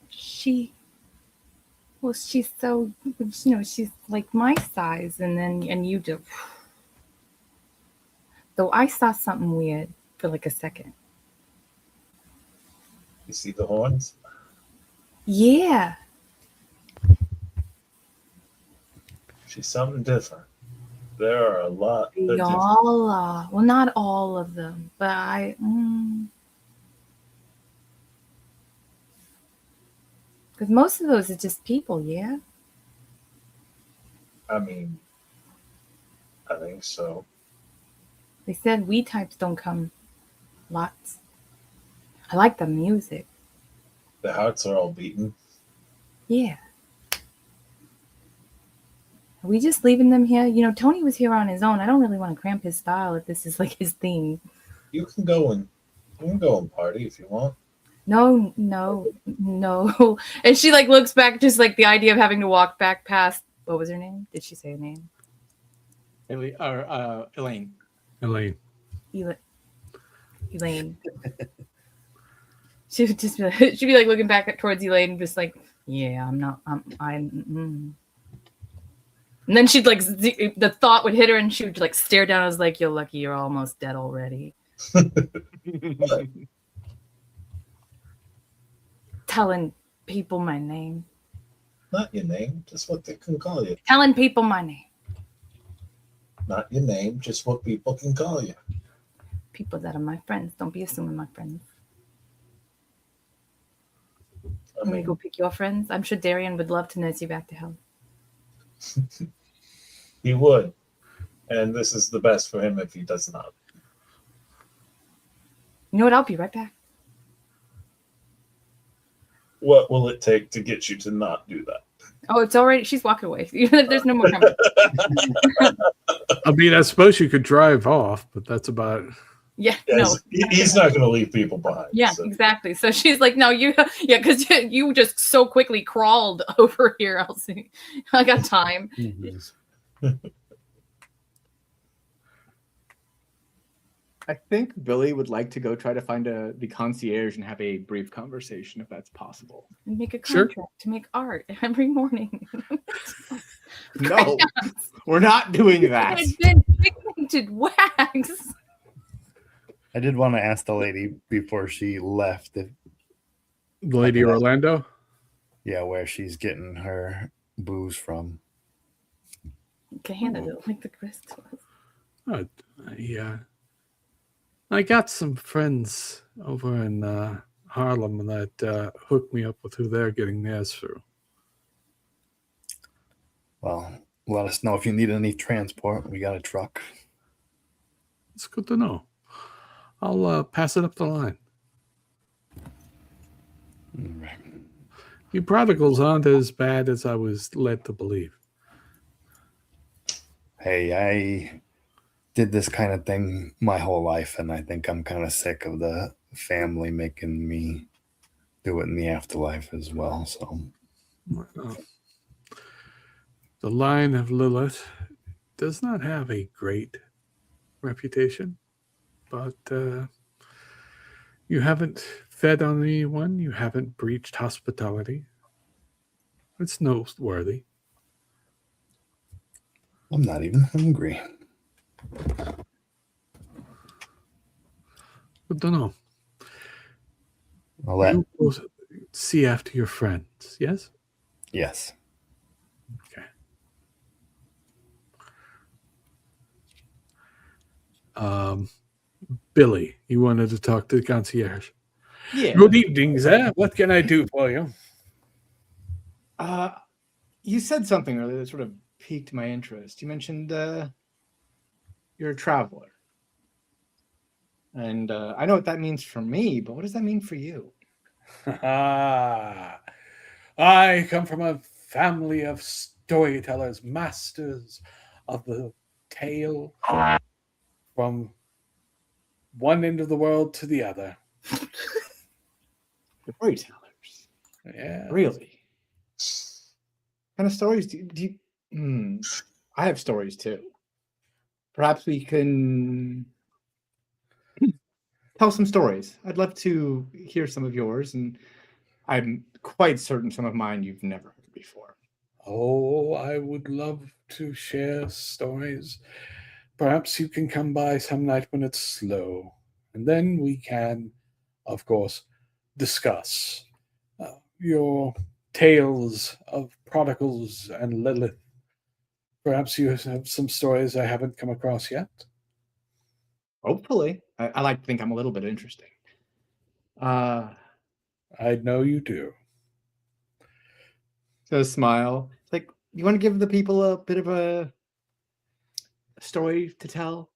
S5: She's so, she's like my size, and you do. Though I saw something weird for like a second.
S3: You see the horns?
S5: Yeah.
S3: She's something different. There are a lot.
S5: They all are. Well, not all of them, but because most of those are just people, yeah?
S3: I mean, I think so.
S5: They said we types don't come lots. I like the music.
S3: The hearts are all beating.
S5: Yeah. Are we just leaving them here? You know, Tony was here on his own. I don't really want to cramp his style if this is like his thing.
S3: You can go and party if you want.
S5: No. And she like looks back, just like the idea of having to walk back past, what was her name? Did she say her name?
S2: Elaine.
S1: Elaine.
S5: Elaine. She would just be like, she'd be like looking back towards Elaine, just like, yeah, I'm. And then she'd like, the thought would hit her and she would like stare down. I was like, you're lucky you're almost dead already. Telling people my name.
S3: Not your name, just what they can call you.
S5: Telling people my name.
S3: Not your name, just what people can call you.
S5: People that are my friends. Don't be assuming my friends. I'm going to go pick your friends. I'm sure Darian would love to nurse you back to health.
S3: He would. And this is the best for him if he does not.
S5: You know what? I'll be right back.
S3: What will it take to get you to not do that?
S5: Oh, it's already, she's walking away. There's no more coming.
S1: I mean, I suppose you could drive off, but that's about it.
S5: Yeah, no.
S3: He's not going to leave people behind.
S5: Yeah,
S3: so.
S5: Exactly. So she's like, no, because you just so quickly crawled over here. I'll see. I got time.
S2: I think Billy would like to go try to find the concierge and have a brief conversation, if that's possible.
S5: And make a contract to make art every morning.
S2: No, we're not doing that.
S5: It's been pigmented wax.
S4: I did want to ask the lady before she left if
S1: Lady Orlando?
S4: Yeah, where she's getting her booze from.
S5: You can handle it like the crystals.
S1: Yeah. I got some friends over in Harlem that hooked me up with who they're getting theirs through.
S4: Well, let us know if you need any transport. We got a truck.
S1: It's good to know. I'll pass it up the line.
S4: Right.
S1: You prodigals aren't as bad as I was led to believe.
S4: Hey, I did this kind of thing my whole life, and I think I'm kind of sick of the family making me do it in the afterlife as well. So,
S1: the line of Lilith does not have a great reputation, but you haven't fed on anyone, you haven't breached hospitality. It's noteworthy.
S4: I'm not even hungry.
S1: Good to know.
S4: I'll let.
S1: You will see after your friends, yes?
S4: Yes.
S1: Okay. Billy, you wanted to talk to the concierge.
S2: Yeah.
S1: Good evening, sir. What can I do for you?
S2: You said something earlier that sort of piqued my interest. You mentioned you're a traveler. And I know what that means for me, but what does that mean for you?
S1: I come from a family of storytellers, masters of the tale from one end of the world to the other.
S2: Storytellers?
S1: Yeah.
S2: Really? What kind of stories do you... I have stories too. Perhaps we can tell some stories. I'd love to hear some of yours, and I'm quite certain some of mine you've never heard before.
S1: Oh, I would love to share stories. Perhaps you can come by some night when it's slow, and then we can, of course, discuss your tales of prodigals and Lilith. Perhaps you have some stories I haven't come across yet.
S2: Hopefully. I like to think I'm a little bit interesting.
S1: I know you do.
S2: So smile. It's like, you want to give the people a bit of a story to tell?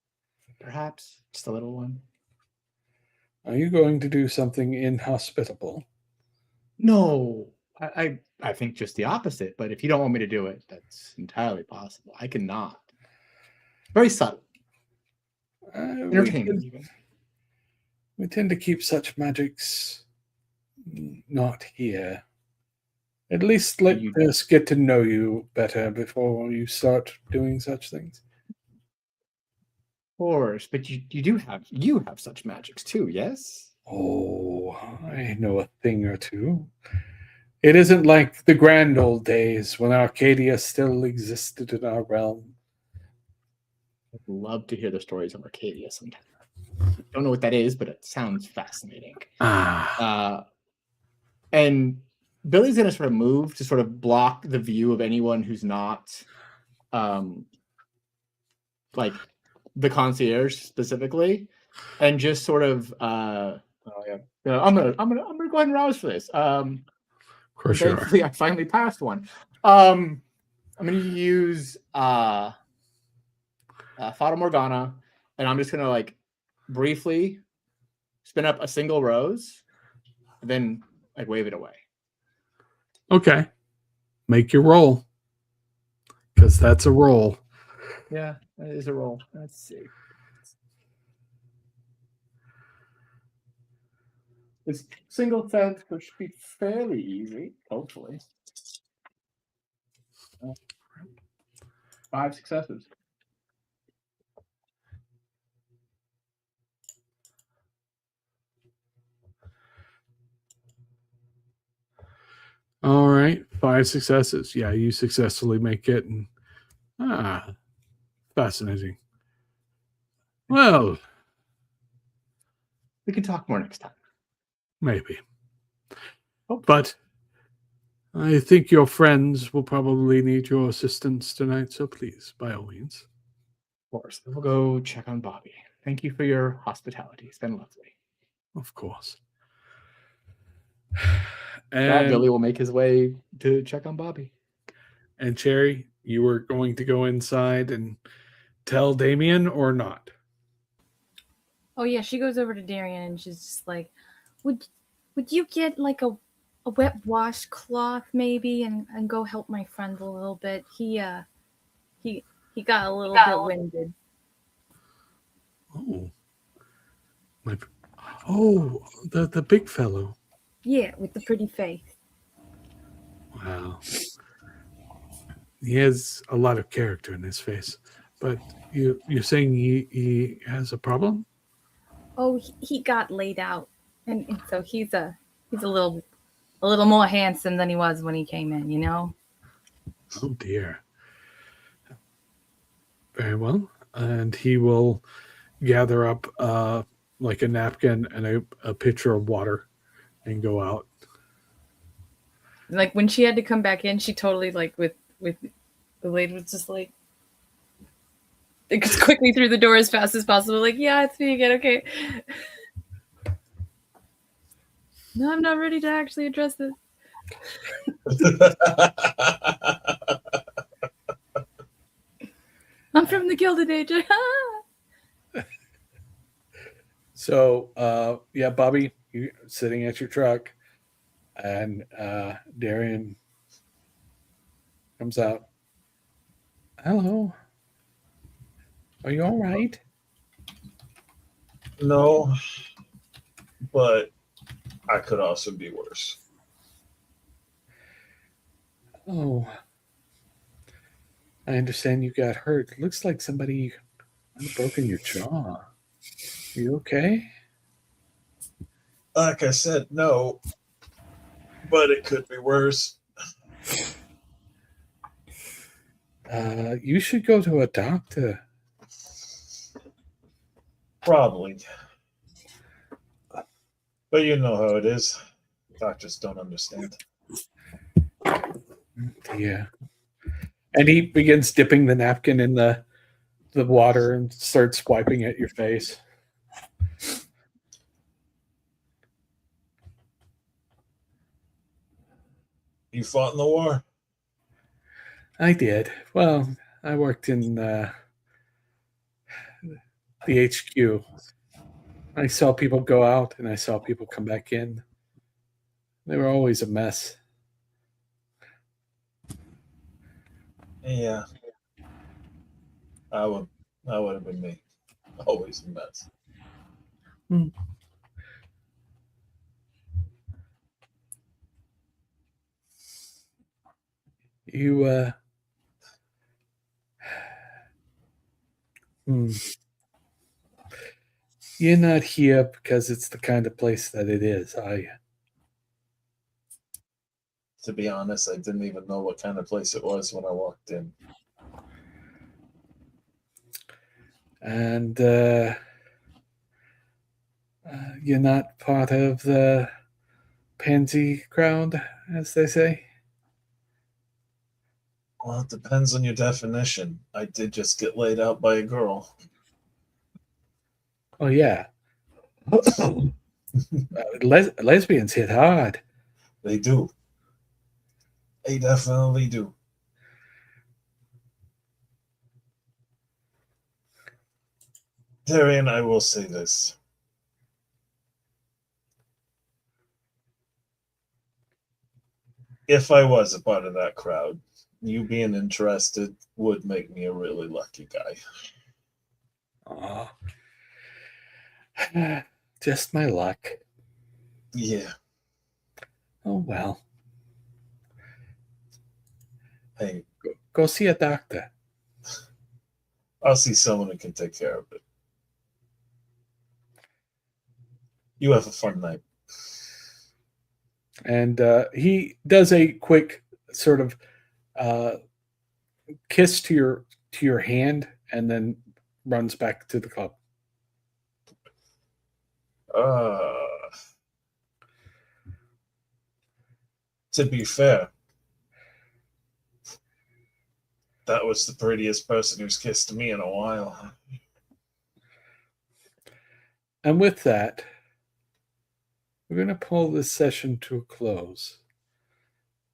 S2: Perhaps? Just a little one.
S1: Are you going to do something inhospitable?
S2: No. I think just the opposite, but if you don't want me to do it, that's entirely possible. I cannot. Very subtle. Entertaining, even.
S1: We tend to keep such magics not here. At least let us get to know you better before you start doing such things.
S2: Of course, but you have such magics too, yes?
S1: Oh, I know a thing or two. It isn't like the grand old days when Arcadia still existed in our realm.
S2: I'd love to hear the stories of Arcadia sometime. Don't know what that is, but it sounds fascinating. And Billy's going to sort of move to sort of block the view of anyone who's not like the concierge specifically, and just sort of I'm gonna go ahead and rouse for this.
S1: Of course,
S2: thankfully I finally passed one. I'm gonna use Fata Morgana, and I'm just gonna like briefly spin up a single rose, and then like wave it away.
S1: Okay. Make your roll. Because that's a roll.
S2: Yeah, that is a roll. Let's see. This single sense should be fairly easy, hopefully. 5 successes.
S1: All right. 5 successes. Yeah, you successfully make it. And fascinating. Well,
S2: we can talk more next time.
S1: Maybe.
S2: Hopefully.
S1: But I think your friends will probably need your assistance tonight, so please, by all means.
S2: Of course. We'll go check on Bobby. Thank you for your hospitality. It's been lovely.
S1: Of course.
S2: That
S1: And
S2: Billy will make his way to check on Bobby.
S1: And Cherry, you were going to go inside and tell Damien or not?
S5: Oh yeah, she goes over to Darian and she's just like, would you get like a wet washcloth maybe and go help my friend a little bit? He got a little bit winded.
S1: Oh, the big fellow.
S5: Yeah, with the pretty face.
S1: Wow. He has a lot of character in his face. But you're saying he has a problem?
S5: Oh, he got laid out, and so he's a little more handsome than he was when he came in, you know.
S1: Oh dear. Very well. And he will gather up like a napkin and a pitcher of water and go out.
S5: Like when she had to come back in, she totally like with the lady was just like quickly through the door as fast as possible. Like, yeah, it's me again. Okay. No, I'm not ready to actually address this. I'm from the Gilded Age.
S1: So, yeah, Bobby, you're sitting at your truck, and Darian comes out. Hello. Are you all right?
S3: No, but I could also be worse.
S1: Oh, I understand you got hurt. Looks like somebody broken your jaw. You okay?
S3: Like I said, no, but it could be worse.
S1: You should go to a doctor.
S3: Probably. But you know how it is. Doctors don't understand.
S1: Yeah. And he begins dipping the napkin in the water and starts wiping at your face.
S3: You fought in the war?
S1: I did. Well, I worked in the HQ. I saw people go out and I saw people come back in. They were always a mess.
S3: Yeah. I would have been me. Always a mess.
S1: You You're not here because it's the kind of place that it is, are you?
S3: To be honest, I didn't even know what kind of place it was when I walked in.
S1: And you're not part of the pansy crowd, as they say?
S3: Well, it depends on your definition. I did just get laid out by a girl.
S1: Oh, yeah. Lesbians hit hard.
S3: They do. They definitely do. Darian, I will say this. If I was a part of that crowd, you being interested would make me a really lucky guy.
S1: Oh. Just my luck.
S3: Yeah.
S1: Oh, well.
S3: Hey.
S1: Go see a doctor.
S3: I'll see someone who can take care of it. You have a fun night.
S1: And he does a quick sort of kiss to your hand and then runs back to the club.
S3: To be fair, that was the prettiest person who's kissed me in a while.
S1: And with that, we're going to pull this session to a close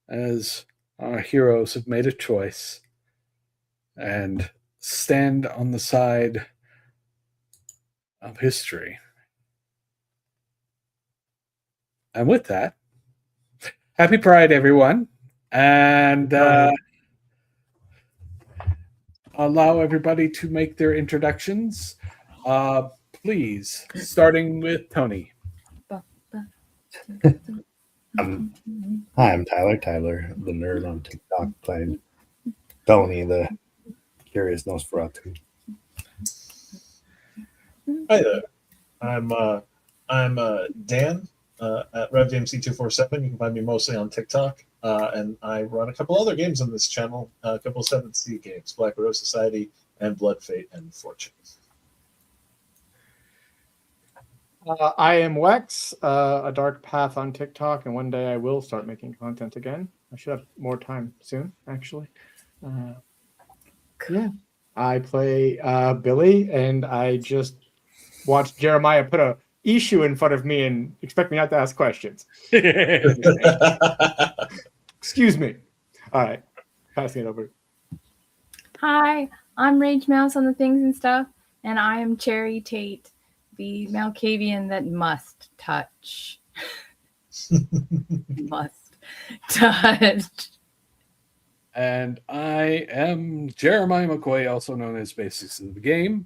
S1: as our heroes have made a choice and stand on the side of history. And with that, happy Pride, everyone. And allow everybody to make their introductions. Please, starting with Tony.
S4: Hi, I'm Tyler, the nerd on TikTok, playing Tony, the curious Nosferatu.
S3: Hi there. I'm Dan at Revdmc 247. You can find me mostly on TikTok, and I run a couple other games on this channel. A couple of 7th Sea games, Black Widow Society and Blood, Fate, and Fortune.
S2: I am Wex, a dark path on TikTok, and one day I will start making content again. I should have more time soon, actually. Yeah, I play Billy, and I just watched Jeremiah put a issue in front of me and expect me not to ask questions. Excuse me. All right, passing it over.
S11: Hi, I'm RageMouxe on the things and stuff, and I am Cherry Tate, the Malkavian that must touch. Must touch.
S1: And I am Jeremiah McCoy, also known as Basics of the Game.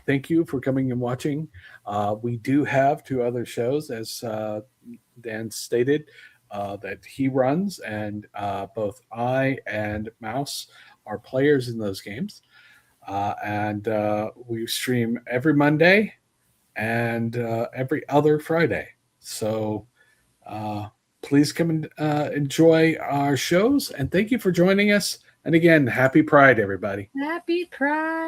S1: Thank you for coming and watching. We do have 2 other shows, as Dan stated, that he runs, and both I and Mouse are players in those games. And we stream every Monday and every other Friday. So please come and enjoy our shows, and thank you for joining us. And again, happy Pride, everybody.
S11: Happy Pride.